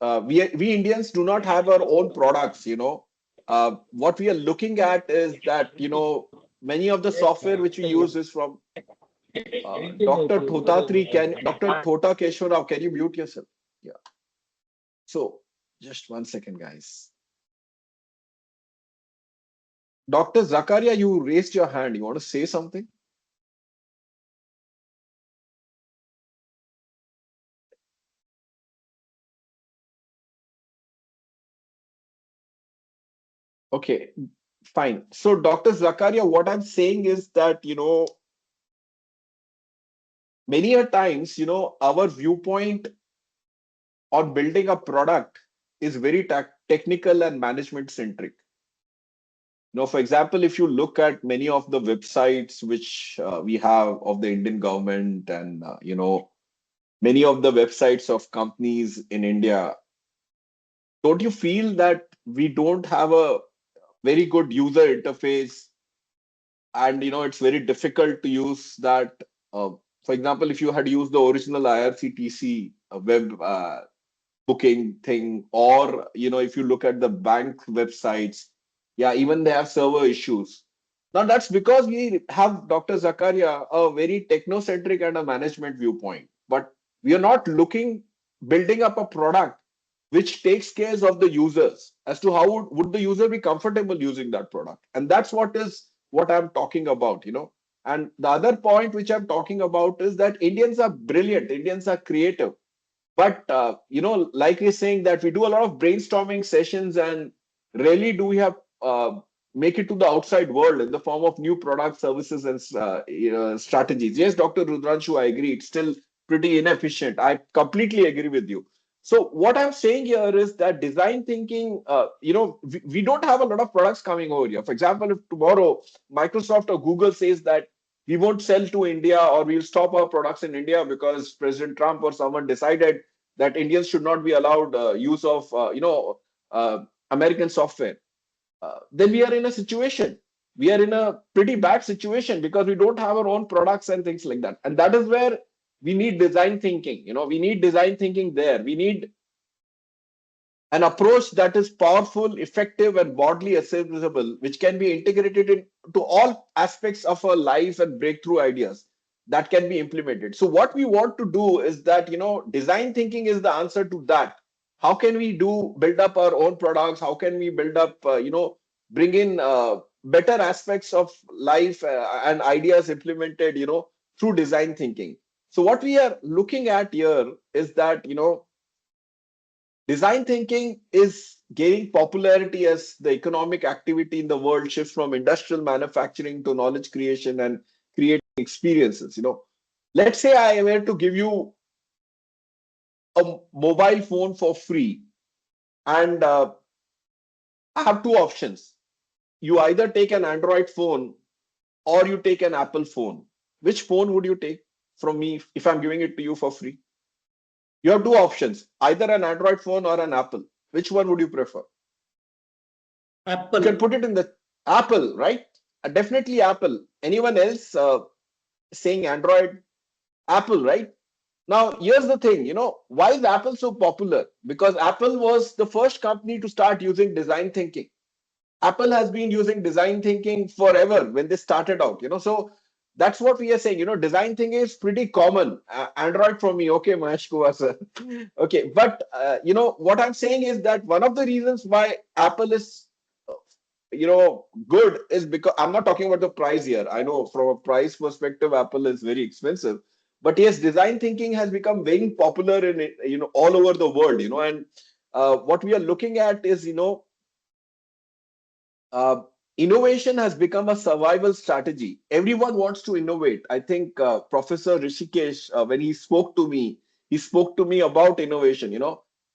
we Indians do not have our own products. What we are looking at is that many of the software which we use is from Dr. Dr. Thota Keshwarao, can you mute yourself? Yeah. So just one second, guys. Dr. Zakaria, you raised your hand. You want to say something? Okay, fine. So Dr. Zakaria, what I'm saying is that, many a times, our viewpoint on building a product is very technical and management centric. For example, if you look at many of the websites which we have of the Indian government and, many of the websites of companies in India, don't you feel that we don't have a very good user interface? And, it's very difficult to use that. For example, if you had used the original IRCTC web booking thing, or if you look at the bank websites, yeah, even they have server issues. Now that's because we have, Dr. Zakaria, a very technocentric and a management viewpoint, but we are not building up a product which takes care of the users as to how would the user be comfortable using that product. And that's what I'm talking about. And the other point which I'm talking about is that Indians are brilliant, Indians are creative. But like we're saying, that we do a lot of brainstorming sessions, and rarely do we have make it to the outside world in the form of new products, services, and strategies. Yes, Dr. Rudranshu, I agree. It's still pretty inefficient. I completely agree with you. So what I'm saying here is that design thinking, we don't have a lot of products coming over here. For example, if tomorrow Microsoft or Google says that we won't sell to India, or we'll stop our products in India because President Trump or someone decided that Indians should not be allowed use of American software, then we are in a situation. We are in a pretty bad situation because we don't have our own products and things like that. And that is where we need design thinking. We need design thinking there. We need an approach that is powerful, effective, and broadly accessible, which can be integrated into all aspects of our life and breakthrough ideas that can be implemented. So what we want to do is that, design thinking is the answer to that. How can we build up our own products? How can we build up, bring in better aspects of life and ideas implemented, through design thinking? So what we are looking at here is that, design thinking is gaining popularity as the economic activity in the world shifts from industrial manufacturing to knowledge creation and creating experiences. Let's say I were to give you a mobile phone for free, and I have two options. You either take an Android phone or you take an Apple phone. Which phone would you take from me if I'm giving it to you for free? You have two options, either an Android phone or an Apple. Which one would you prefer? Apple. You can put it in the Apple, right? Definitely Apple. Anyone else saying Android? Apple, right? Now, here's the thing, why is Apple so popular? Because Apple was the first company to start using design thinking. Apple has been using design thinking forever when they started out, so that's what we are saying, design thinking is pretty common. Android for me, okay, Mahesh Kumar sir. Okay, but what I'm saying is that one of the reasons why Apple is good is because I'm not talking about the price here. I know from a price perspective, Apple is very expensive, but yes, design thinking has become very popular in all over the world, and what we are looking at is uh, innovation has become a survival strategy. Everyone wants to innovate. I think Professor Rishikesh, when he spoke to me about innovation.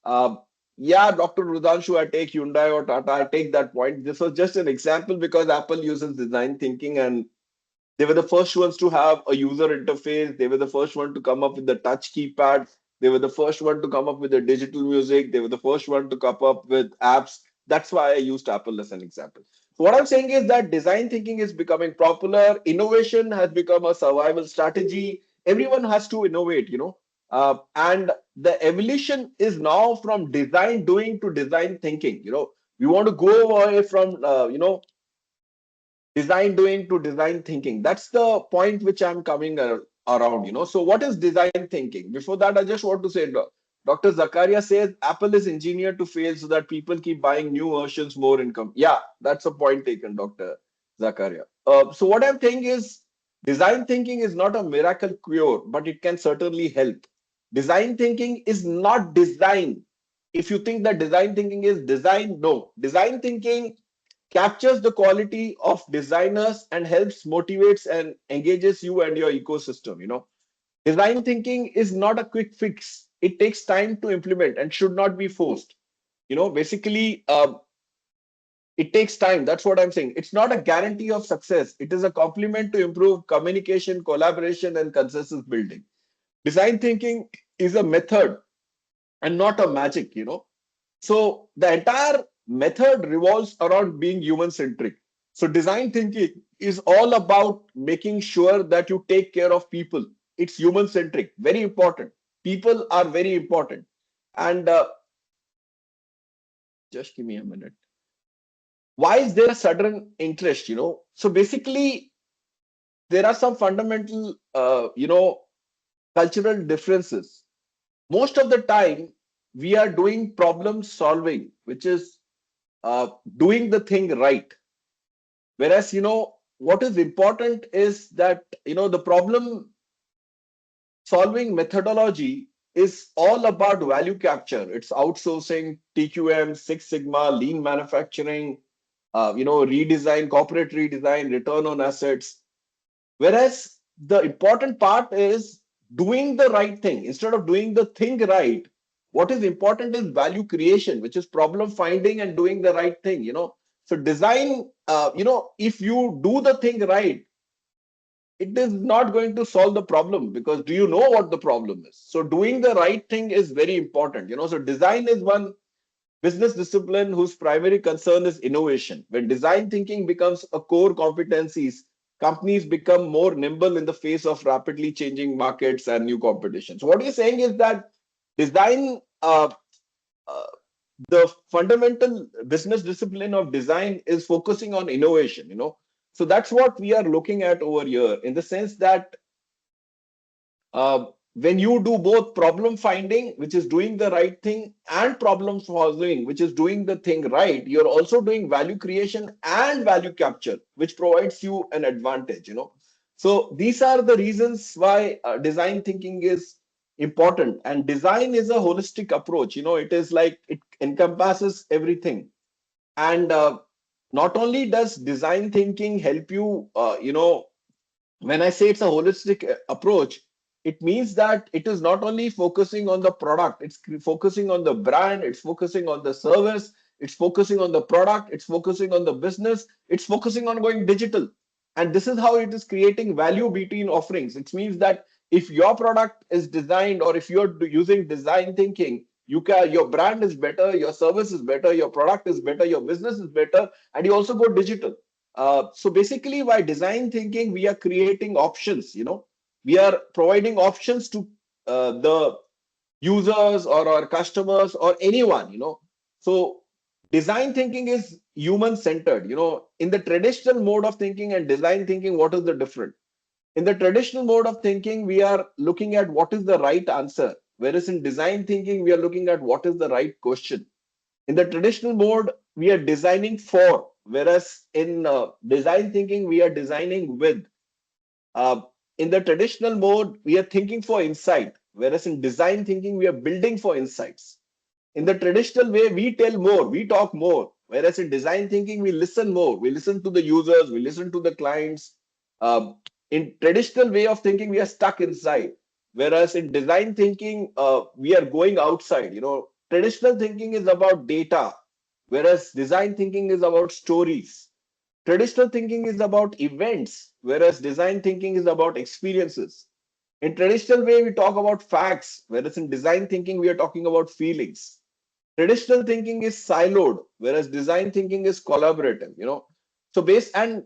Uh, yeah, Dr. Rudanshu, I take Hyundai or Tata, I take that point. This was just an example because Apple uses design thinking, and they were the first ones to have a user interface. They were the first one to come up with the touch keypad. They were the first one to come up with the digital music. They were the first one to come up with apps. That's why I used Apple as an example. So what I'm saying is that design thinking is becoming popular. Innovation has become a survival strategy. Everyone has to innovate, and the evolution is now from design doing to design thinking. We want to go away from, design doing to design thinking. That's the point which I'm coming around. So what is design thinking? Before that, I just want to say, Dr. Zakaria says Apple is engineered to fail so that people keep buying new versions, more income. Yeah, that's a point taken, Dr. Zakaria. So what I'm saying is design thinking is not a miracle cure, but it can certainly help. Design thinking is not design. If you think that design thinking is design, no. Design thinking captures the quality of designers and helps motivates and engages you and your ecosystem. Design thinking is not a quick fix. It takes time to implement and should not be forced. Basically, it takes time. That's what I'm saying. It's not a guarantee of success. It is a complement to improve communication, collaboration, and consensus building. Design thinking is a method and not a magic. So the entire method revolves around being human centric. So design thinking is all about making sure that you take care of people. It's human centric, very important. People are very important. And just give me a minute. Why is there a sudden interest? So basically, there are some fundamental, cultural differences. Most of the time, we are doing problem solving, which is doing the thing right. Whereas, what is important is that, the problem solving methodology is all about value capture. It's outsourcing, TQM, Six Sigma, lean manufacturing, redesign, corporate redesign, return on assets. Whereas the important part is doing the right thing. Instead of doing the thing right, what is important is value creation, which is problem finding and doing the right thing. So design, if you do the thing right, it is not going to solve the problem, because do you know what the problem is? So doing the right thing is very important. So design is one business discipline whose primary concern is innovation. When design thinking becomes a core competencies, companies become more nimble in the face of rapidly changing markets and new competition. So what we're saying is that design, uh, the fundamental business discipline of design is focusing on innovation. So that's what we are looking at over here, in the sense that when you do both problem finding, which is doing the right thing, and problem solving, which is doing the thing right, you're also doing value creation and value capture, which provides you an advantage. So these are the reasons why design thinking is important. And design is a holistic approach. It is like it encompasses everything. And not only does design thinking help you, when I say it's a holistic approach, it means that it is not only focusing on the product, it's focusing on the brand, it's focusing on the service, it's focusing on the product, it's focusing on the business, it's focusing on going digital. And this is how it is creating value between offerings. It means that if your product is designed, or if you're using design thinking, your brand is better, your service is better, your product is better, your business is better, and you also go digital. So basically, by design thinking, we are creating options. We are providing options to the users or our customers or anyone. So design thinking is human centered. In the traditional mode of thinking and design thinking, what is the difference? In the traditional mode of thinking, we are looking at what is the right answer, whereas in design thinking, we are looking at what is the right question. In the traditional mode, we are designing for, whereas in design thinking, we are designing with. Uh, in the traditional mode, we are thinking for insight, whereas in design thinking, we are building for insights. In the traditional way, we tell more, we talk more, whereas in design thinking, we listen more. We listen to the users, we listen to the clients. In traditional way of thinking, we are stuck inside, whereas in design thinking, we are going outside. Traditional thinking is about data, whereas design thinking is about stories. Traditional thinking is about events, whereas design thinking is about experiences. In traditional way, we talk about facts, whereas in design thinking, we are talking about feelings. Traditional thinking is siloed, whereas design thinking is collaborative. So traditional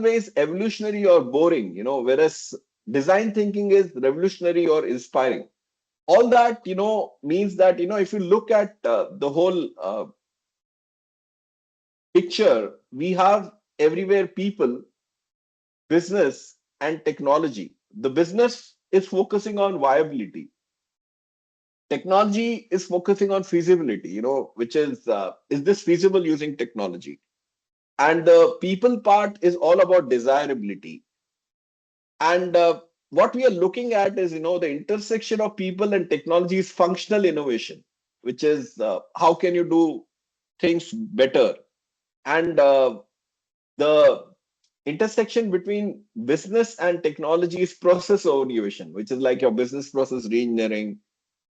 way is evolutionary or boring, whereas design thinking is revolutionary or inspiring. All that, means that, if you look at the whole picture, we have everywhere people, business, and technology. The business is focusing on viability. Technology is focusing on feasibility, which is this feasible using technology? And the people part is all about desirability. And what we are looking at is, the intersection of people and technology is functional innovation, which is how can you do things better? And the intersection between business and technology is process innovation, which is like your business process reengineering.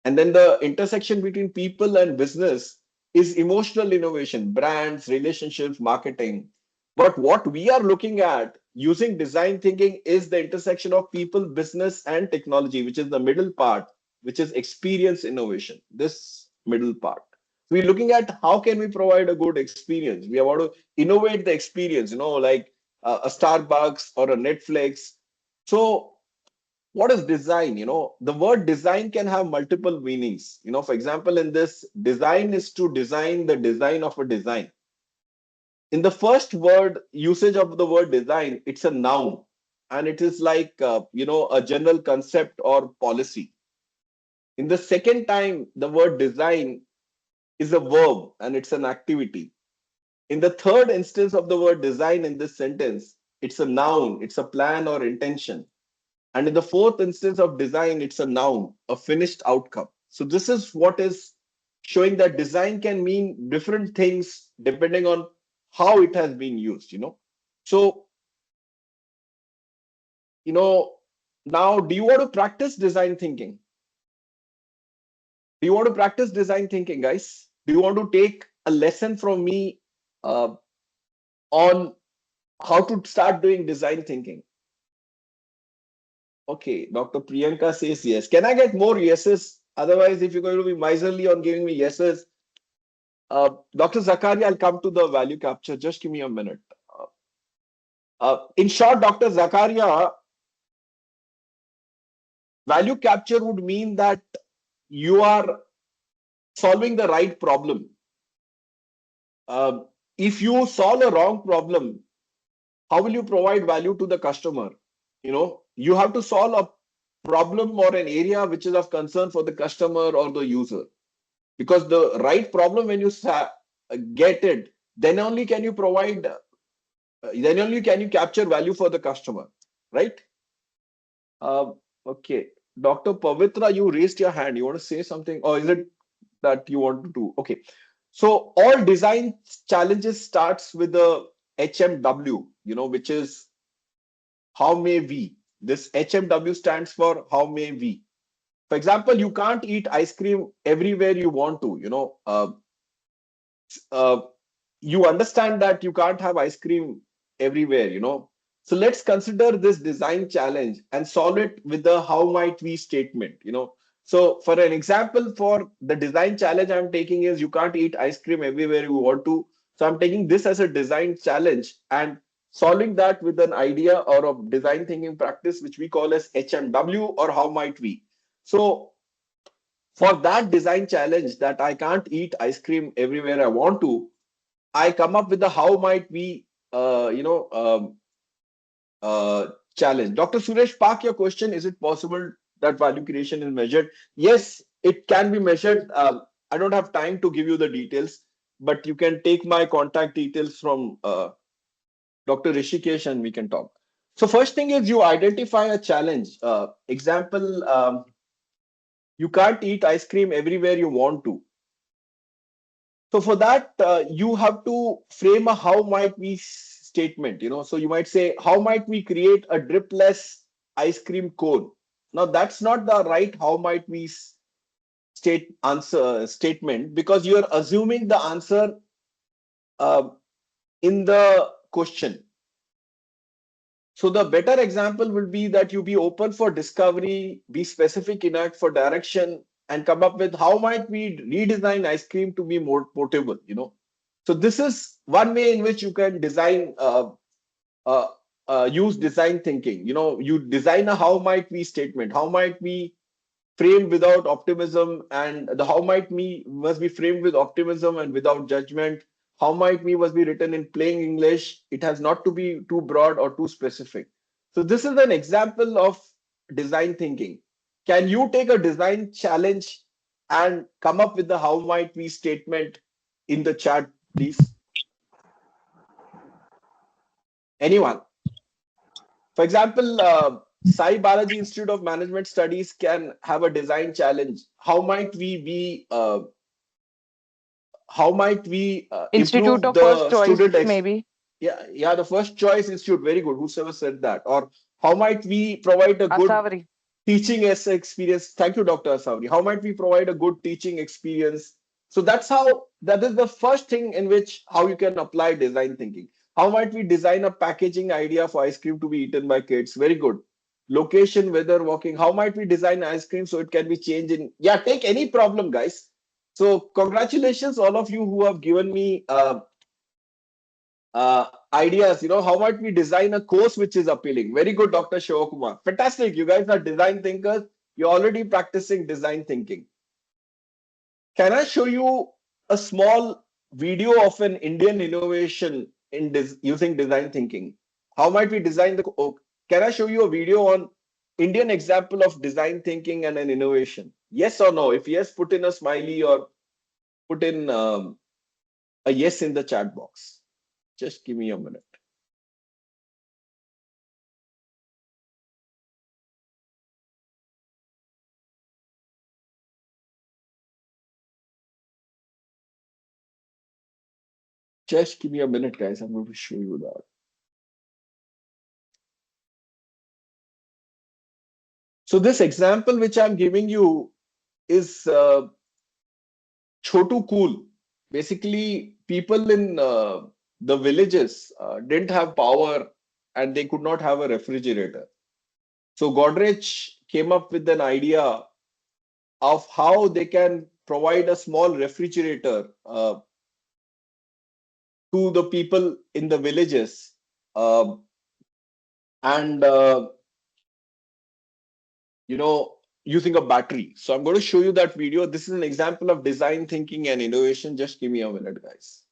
And then the intersection between people and business is emotional innovation, brands, relationships, marketing. But what we are looking at using design thinking is the intersection of people, business, and technology, which is the middle part, which is experience innovation, this middle part. We're looking at how can we provide a good experience. We want to innovate the experience, like a Starbucks or a Netflix. So what is design? The word design can have multiple meanings. For example, in this, design is to design the design of a design. In the first word usage of the word design, it's a noun, and it is like a general concept or policy. In the second time, the word design is a verb and it's an activity. In the third instance of the word design in this sentence, it's a noun, it's a plan or intention. And in the fourth instance of design, it's a noun, a finished outcome. So this is what is showing that design can mean different things depending on how it has been used. So, now do you want to practice design thinking? Do you want to practice design thinking, guys? Do you want to take a lesson from me on how to start doing design thinking? Okay, Dr. Priyanka says yes. Can I get more yeses? Otherwise, if you're going to be miserly on giving me yeses, Dr. Zakaria, I'll come to the value capture. Just give me a minute. In short, Dr. Zakaria, value capture would mean that you are solving the right problem. If you solve a wrong problem, how will you provide value to the customer? You have to solve a problem or an area which is of concern for the customer or the user. Because the right problem, when you get it, then only can you provide then only can you capture value for the customer, right? Okay. Dr. Pavitra, you raised your hand. You want to say something, or is it that you want to do? Okay. So all design challenges starts with the HMW, which is how may we. This HMW stands for how may we. For example, you can't eat ice cream everywhere you want to. Uh, you understand that you can't have ice cream everywhere. So let's consider this design challenge and solve it with the how might we statement. So for an example, for the design challenge I'm taking is you can't eat ice cream everywhere you want to. So I'm taking this as a design challenge and solving that with an idea or a design thinking practice, which we call as HMW or how might we. So for that design challenge that I can't eat ice cream everywhere I want to, I come up with the how might we, challenge. Dr. Suresh Park, your question, is it possible that value creation is measured? Yes, it can be measured. I don't have time to give you the details, but you can take my contact details from Dr. Rishikesh and we can talk. So first thing is you identify a challenge. Example, you can't eat ice cream everywhere you want to. So for that, you have to frame a how might we statement. So you might say, how might we create a dripless ice cream cone? Now that's not the right how might we statement, because you are assuming the answer uh, in the question. So the better example will be that you be open for discovery, be specific enough for direction, and come up with how might we redesign ice cream to be more portable. So this is one way in which you can design, uh, use design thinking. You design a how might we statement. How might we framed without optimism, and the how might me must be framed with optimism and without judgment. How might me must be written in plain English. It has not to be too broad or too specific. So this is an example of design thinking. Can you take a design challenge and come up with the how might we statement in the chat, please? Anyone? For example, Sai Balaji Institute of Management Studies can have a design challenge. How might we Institute improve of First the Choice, student maybe. yeah, the first choice institute, very good, whosoever said that. Or how might we provide a good Asawari. teaching as experience? Thank you, Dr. Asawari. How might we provide a good teaching experience? So that is the first thing in which how you can apply design thinking. How might we design a packaging idea for ice cream to be eaten by kids? Very good. Location, weather, walking. How might we design ice cream so it can be changed in, yeah, take any problem, guys. So congratulations, all of you who have given me ideas. How might we design a course which is appealing? Very good, Dr. Shivakumar. Fantastic. You guys are design thinkers. You're already practicing design thinking. Can I show you a small video of an Indian innovation in using design thinking? How might we design can I show you a video on Indian example of design thinking and an innovation? Yes or no? If yes, put in a smiley or put in a yes in the chat box. Just give me a minute. Just give me a minute, guys. I'm going to show you that. So this example which I'm giving you is Chotu Cool. Basically, people in the villages didn't have power and they could not have a refrigerator. So Godrej came up with an idea of how they can provide a small refrigerator to the people in the villages. And using a battery. So I'm going to show you that video. This is an example of design thinking and innovation. Just give me a minute, guys.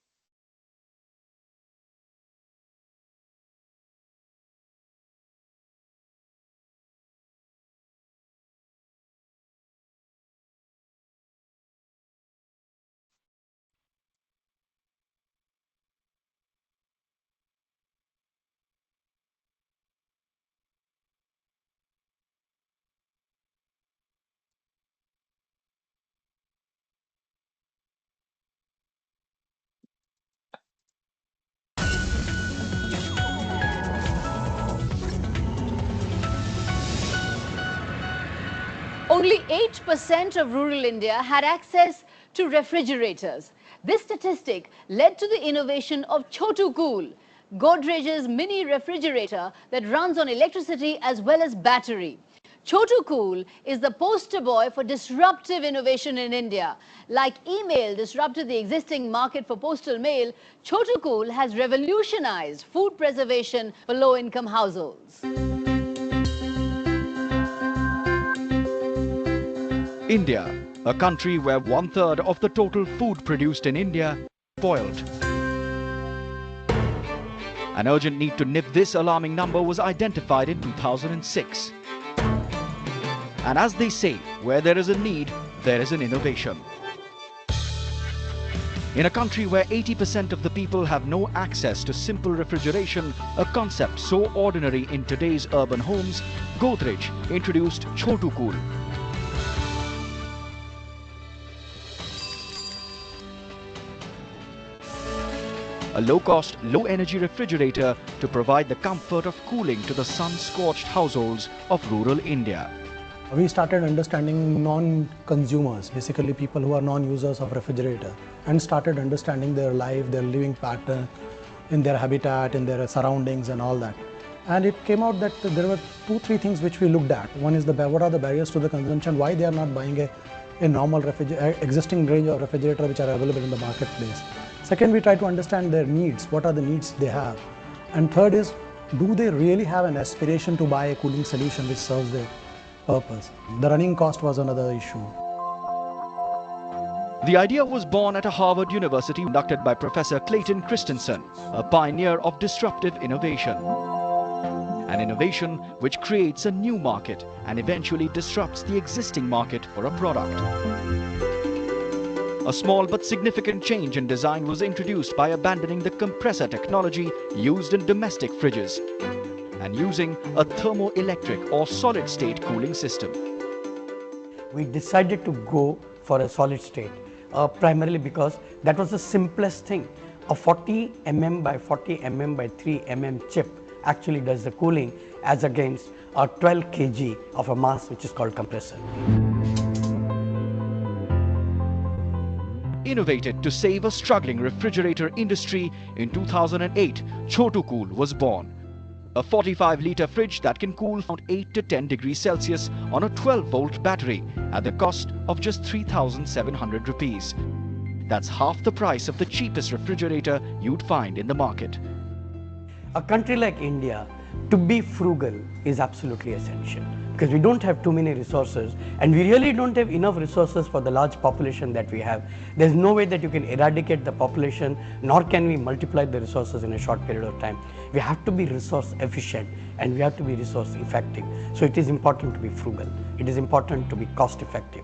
Only 8% of rural India had access to refrigerators. This statistic led to the innovation of Chotu Cool, Godrej's mini refrigerator that runs on electricity as well as battery. Chotu Cool is the poster boy for disruptive innovation in India. Like email disrupted the existing market for postal mail, Chotu Cool has revolutionized food preservation for low-income households. India, a country where 1/3 of the total food produced in India is spoiled. An urgent need to nip this alarming number was identified in 2006. And as they say, where there is a need, there is an innovation. In a country where 80% of the people have no access to simple refrigeration, a concept so ordinary in today's urban homes, Godrej introduced Chotu Cool. A low-cost, low-energy refrigerator to provide the comfort of cooling to the sun-scorched households of rural India. We started understanding non-consumers, basically people who are non-users of refrigerator, and started understanding their life, their living pattern, in their habitat, in their surroundings and all that. And it came out that there were 2-3 things which we looked at. One is what are the barriers to the consumption, why they are not buying a normal existing range of refrigerator which are available in the marketplace. Second, we try to understand their needs, what are the needs they have. And third is, do they really have an aspiration to buy a cooling solution which serves their purpose? The running cost was another issue. The idea was born at a Harvard University conducted by Professor Clayton Christensen, a pioneer of disruptive innovation. An innovation which creates a new market and eventually disrupts the existing market for a product. A small but significant change in design was introduced by abandoning the compressor technology used in domestic fridges and using a thermoelectric or solid-state cooling system. We decided to go for a solid state, primarily because that was the simplest thing. A 40 mm by 40 mm by 3 mm chip actually does the cooling as against a 12 kg of a mass which is called compressor. Innovated to save a struggling refrigerator industry, in 2008, Chotu Cool was born. A 45-litre fridge that can cool around 8 to 10 degrees Celsius on a 12-volt battery at the cost of just 3,700 rupees. That's half the price of the cheapest refrigerator you'd find in the market. A country like India, to be frugal is absolutely essential because we don't have too many resources and we really don't have enough resources for the large population that we have. There's no way that you can eradicate the population, nor can we multiply the resources in a short period of time. We have to be resource efficient and we have to be resource effective. So it is important to be frugal. It is important to be cost effective.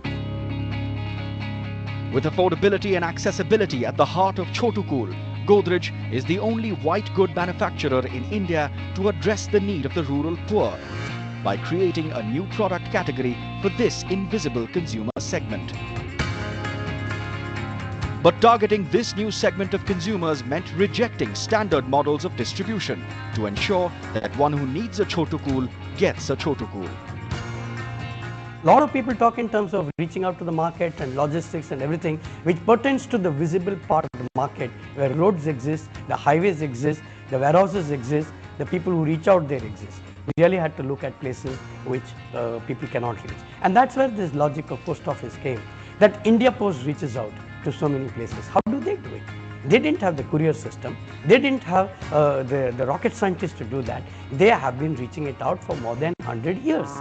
With affordability and accessibility at the heart of Chotu Cool, Godrej is the only white good manufacturer in India to address the need of the rural poor by creating a new product category for this invisible consumer segment. But targeting this new segment of consumers meant rejecting standard models of distribution to ensure that one who needs a Chotu Cool gets a Chotu Cool. A lot of people talk in terms of reaching out to the market and logistics and everything which pertains to the visible part of the market where roads exist, the highways exist, the warehouses exist, the people who reach out there exist. We really had to look at places which people cannot reach. And that's where this logic of post office came, that India Post reaches out to so many places. How do they do it? They didn't have the courier system. They didn't have the rocket scientists to do that. They have been reaching it out for more than 100 years.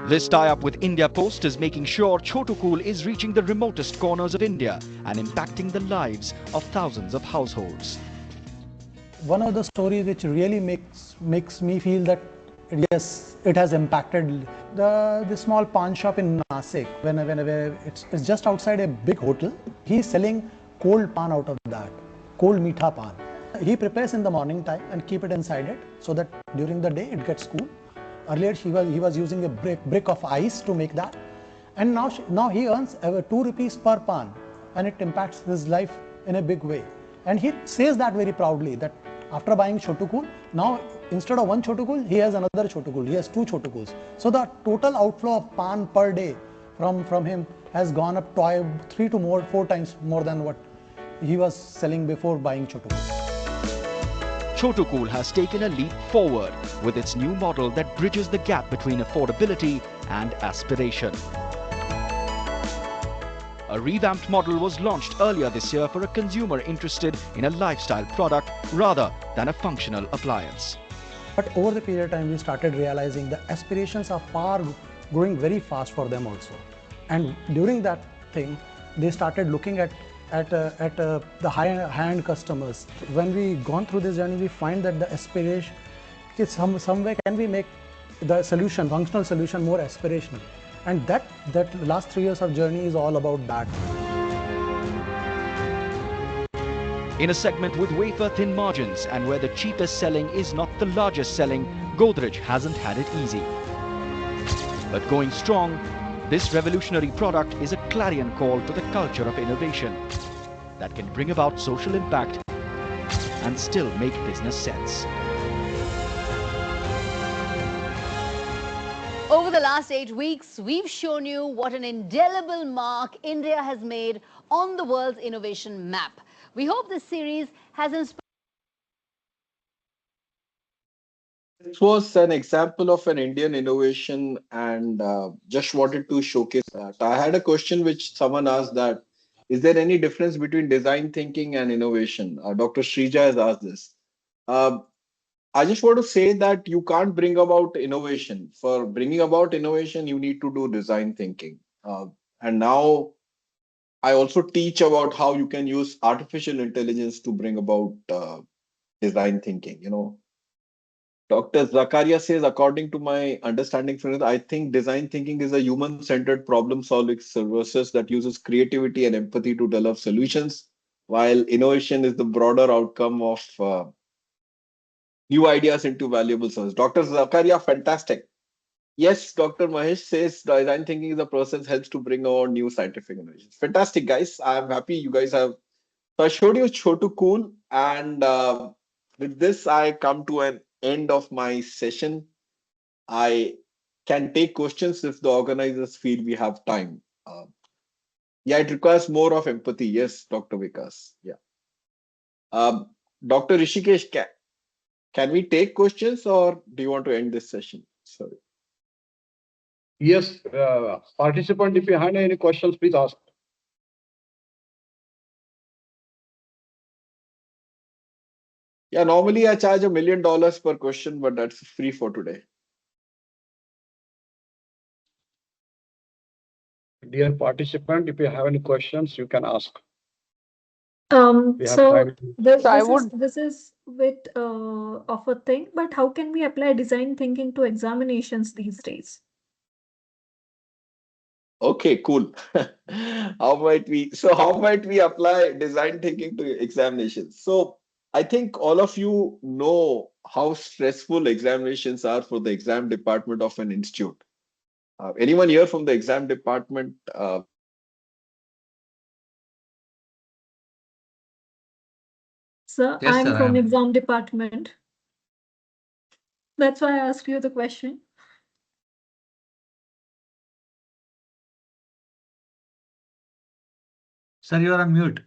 This tie-up with India Post is making sure Chotu Cool is reaching the remotest corners of India and impacting the lives of thousands of households. One of the stories which really makes me feel that yes, it has impacted the small pawn shop in Nasik. Whenever it's just outside a big hotel, he's selling cold pan out of that, cold meetha pan. He prepares in the morning time and keep it inside it so that during the day it gets cool. Earlier he was using a brick of ice to make that, and now he earns 2 rupees per pan, and it impacts his life in a big way. And he says that very proudly that after buying Chotu Cool, now instead of one Chotukul, he has another Chotukul. He has two Chotukuls. So the total outflow of pan per day from him has gone up 4 times more than what he was selling before buying Chotukul. Chotukul has taken a leap forward with its new model that bridges the gap between affordability and aspiration. A revamped model was launched earlier this year for a consumer interested in a lifestyle product rather than a functional appliance. But over the period of time, we started realizing the aspirations are growing very fast for them also. And during that thing, they started looking at the high-end customers. When we gone through this journey, we find that the aspiration, some way can we make the solution, functional solution, more aspirational. And that last 3 years of journey is all about that. In a segment with wafer-thin margins and where the cheapest selling is not the largest selling, Godrej hasn't had it easy. But going strong, this revolutionary product is a clarion call to the culture of innovation that can bring about social impact and still make business sense. Over the last 8 weeks, we've shown you what an indelible mark India has made on the world's innovation map. We hope this series has inspired. This was an example of an Indian innovation, and just wanted to showcase that. I had a question which someone asked that, is there any difference between design thinking and innovation? Dr. Shrija has asked this. I just want to say that you can't bring about innovation. For bringing about innovation, you need to do design thinking. And now I also teach about how you can use artificial intelligence to bring about design thinking. Dr. Zakaria says, according to my understanding from it, I think design thinking is a human-centered problem-solving services that uses creativity and empathy to develop solutions, while innovation is the broader outcome of new ideas into valuable service. Dr. Zakaria, fantastic. Yes, Dr. Mahesh says design thinking is a process helps to bring out new scientific innovations. Fantastic, guys. I'm happy you guys have. So I showed you Chotu Cool, and with this, I come to an end of my session. I can take questions if the organizers feel we have time. Yeah, it requires more of empathy. Yes, Dr. Vikas. Yeah. Dr. Rishikesh, can we take questions or do you want to end this session? Sorry. Yes, participant, if you have any questions, please ask. Yeah, normally I charge $1 million per question, but that's free for today. Dear participant, if you have any questions, you can ask. So this is bit of a thing, but how can we apply design thinking to examinations these days? Okay, cool. How might we apply design thinking to examinations? So I think all of you know how stressful examinations are for the exam department of an institute. Anyone here from the exam department? Sir, Yes, I'm sir, I from am. exam department. That's why I asked you the question. Sir, you are on mute.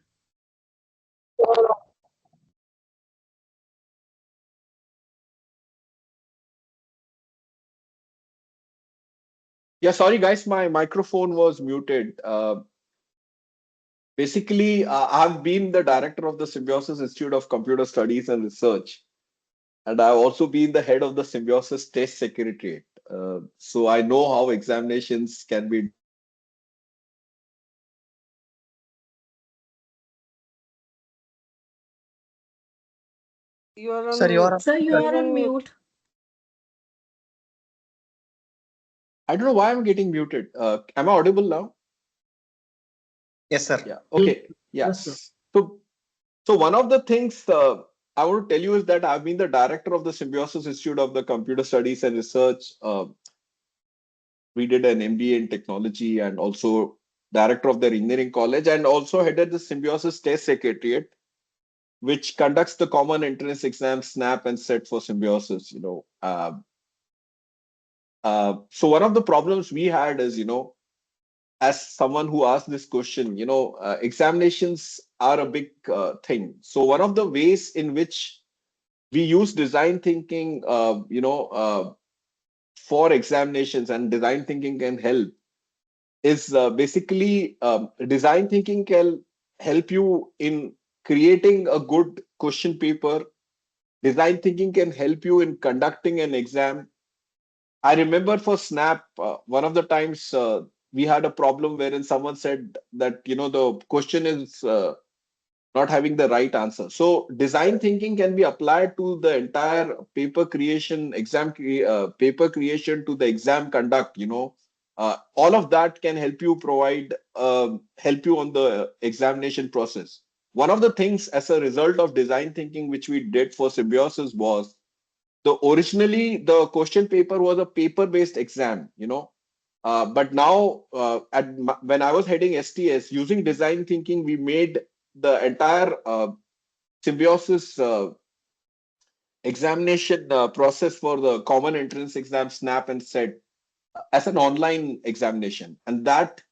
Yeah, sorry guys, my microphone was muted. Basically, I've been the director of the Symbiosis Institute of Computer Studies and Research, and I've also been the head of the Symbiosis Test Secretariat. So I know how examinations can be. Sir, you are on mute. I don't know why I'm getting muted. Am I audible now? Yes, sir. Yeah. Okay. Yes, sir. Yes. So one of the things I want to tell you is that I've been the director of the Symbiosis Institute of the Computer Studies and Research. We did an MBA in technology and also director of their engineering college and also headed the Symbiosis Test Secretariat. which conducts the common entrance exam, SNAP and SET for symbiosis. So one of the problems we had is, as someone who asked this question, examinations are a big thing. So one of the ways in which we use design thinking, for examinations, and design thinking can help, is basically design thinking can help you in creating a good question paper. Design thinking can help you in conducting an exam. I remember for SNAP, one of the times we had a problem wherein someone said that, the question is not having the right answer. So design thinking can be applied to the entire paper creation, paper creation, to the exam conduct. All of that can help you help you on the examination process. One of the things as a result of design thinking which we did for symbiosis was, originally the question paper was a paper-based exam, but now when I was heading STS, using design thinking, we made the entire symbiosis examination process for the common entrance exam, SNAP and SET, as an online examination. And that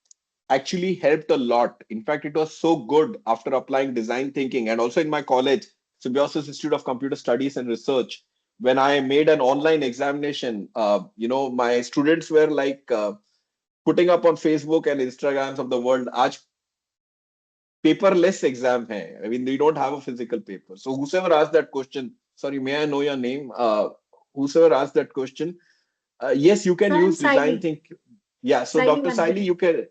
actually helped a lot. In fact, it was so good after applying design thinking, and also in my college, Symbiosis Institute of Computer Studies and Research, when I made an online examination, my students were like putting up on Facebook and Instagrams of the world, "Aaj paperless exam hai." I mean, we don't have a physical paper. So whoever asked that question, sorry, may I know your name? Whoever asked that question, yes, you can I'm use design Siley. thinking. Yeah, so Siley Dr. Saili, Mandir.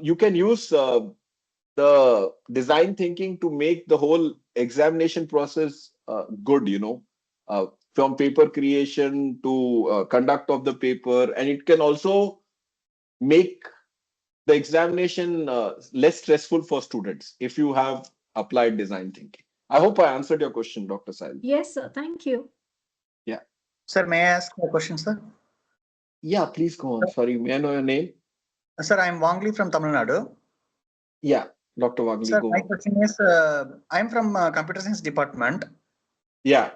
you can use the design thinking to make the whole examination process good, from paper creation to conduct of the paper. And it can also make the examination less stressful for students if you have applied design thinking. I hope I answered your question, Dr. Sail. Yes, sir. Thank you. Yeah. Sir, may I ask a question, sir? Yeah, please go on. Sorry, may I know your name? Sir, I'm Wangli from Tamil Nadu. Yeah, Dr. Wangli, Sir, go my on. question is, I'm from computer science department. Yeah.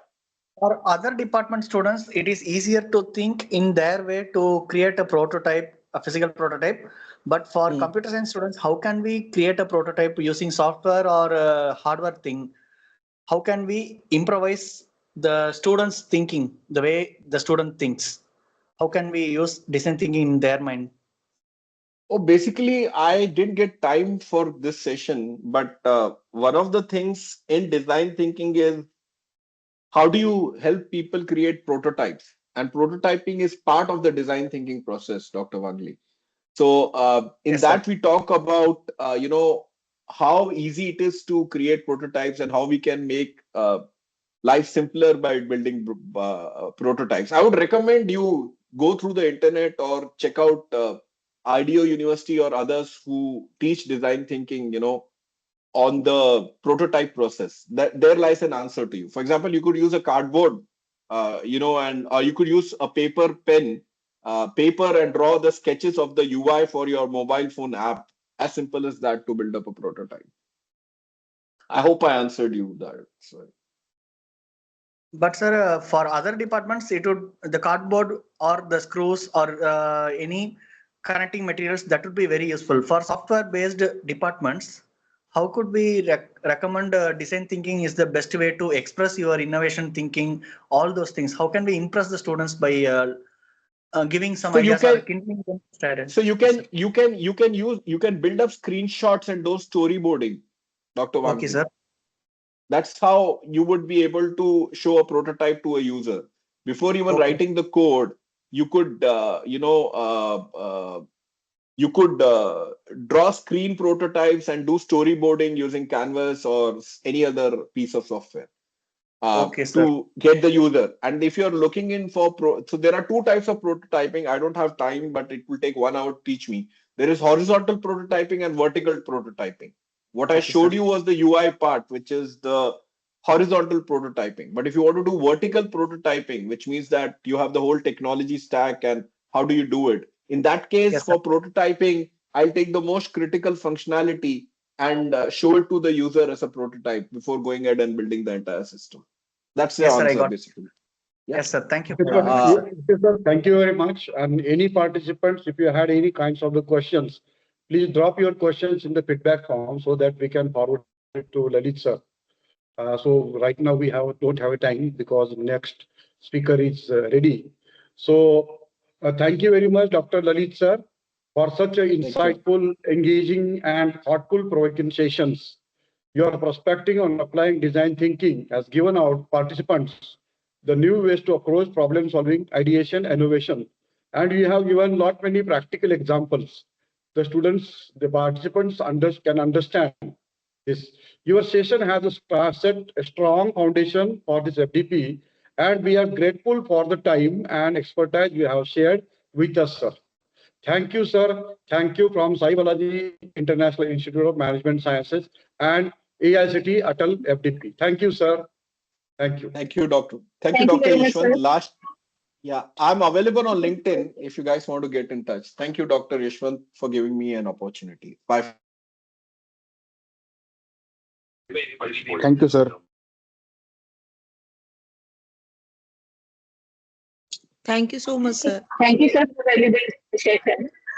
For other department students, it is easier to think in their way to create a prototype, a physical prototype. But for computer science students, how can we create a prototype using software or a hardware thing? How can we improvise the students' thinking, the way the student thinks? How can we use design thinking in their mind? Oh, basically, I didn't get time for this session, but one of the things in design thinking is, how do you help people create prototypes? And prototyping is part of the design thinking process, Dr. Wangli. So in that, we talk about, how easy it is to create prototypes and how we can make life simpler by building prototypes. I would recommend you go through the internet or check out IDEO University or others who teach design thinking, on the prototype process. That there lies an answer to you. For example, you could use a cardboard, and you could use a paper and draw the sketches of the UI for your mobile phone app. As simple as that to build up a prototype. I hope I answered you that. Sorry. But sir, for other departments, it would the cardboard or the screws or any connecting materials that would be very useful. For software-based departments, how could we recommend design thinking is the best way to express your innovation thinking? All those things. How can we impress the students by giving some ideas or kindling them started? So you can build up screenshots and do storyboarding, Dr. Wangli. Okay, sir. That's how you would be able to show a prototype to a user. Before even writing the code, you could, draw screen prototypes and do storyboarding using Canvas or any other piece of software to get the user. And if you're looking in for so there are two types of prototyping. I don't have time, but it will take 1 hour to teach me. There is horizontal prototyping and vertical prototyping. What I showed you was the UI part, which is the horizontal prototyping. But if you want to do vertical prototyping, which means that you have the whole technology stack and how do you do it? In that case, for prototyping, I'll take the most critical functionality and show it to the user as a prototype before going ahead and building the entire system. That's the Yes, sir, I answer, got it. basically. Yeah. Yes, sir. Thank you. Okay, sir, thank you very much. And any participants, if you had any kinds of the questions, please drop your questions in the feedback form so that we can forward it to Lalit sir. So right now we don't have a time because next speaker is ready. So thank you very much, Dr. Lalit sir, for such a insightful, engaging, and thoughtful provoking sessions. Your perspective on applying design thinking has given our participants the new ways to approach problem solving, ideation, innovation. And we have given many practical examples. The students, the participants can understand this. Your session has set a strong foundation for this FDP, and we are grateful for the time and expertise you have shared with us, sir. Thank you, sir. Thank you from Sai Balaji International Institute of Management Sciences and AICTE ATAL FDP. Thank you, sir. Thank you. Thank you, Doctor. Thank you, Dr. Yashwant. I'm available on LinkedIn if you guys want to get in touch. Thank you, Dr. Yashwant, for giving me an opportunity. Bye. Thank you, sir. Thank you so much, sir. Thank you, sir, for the valuable session.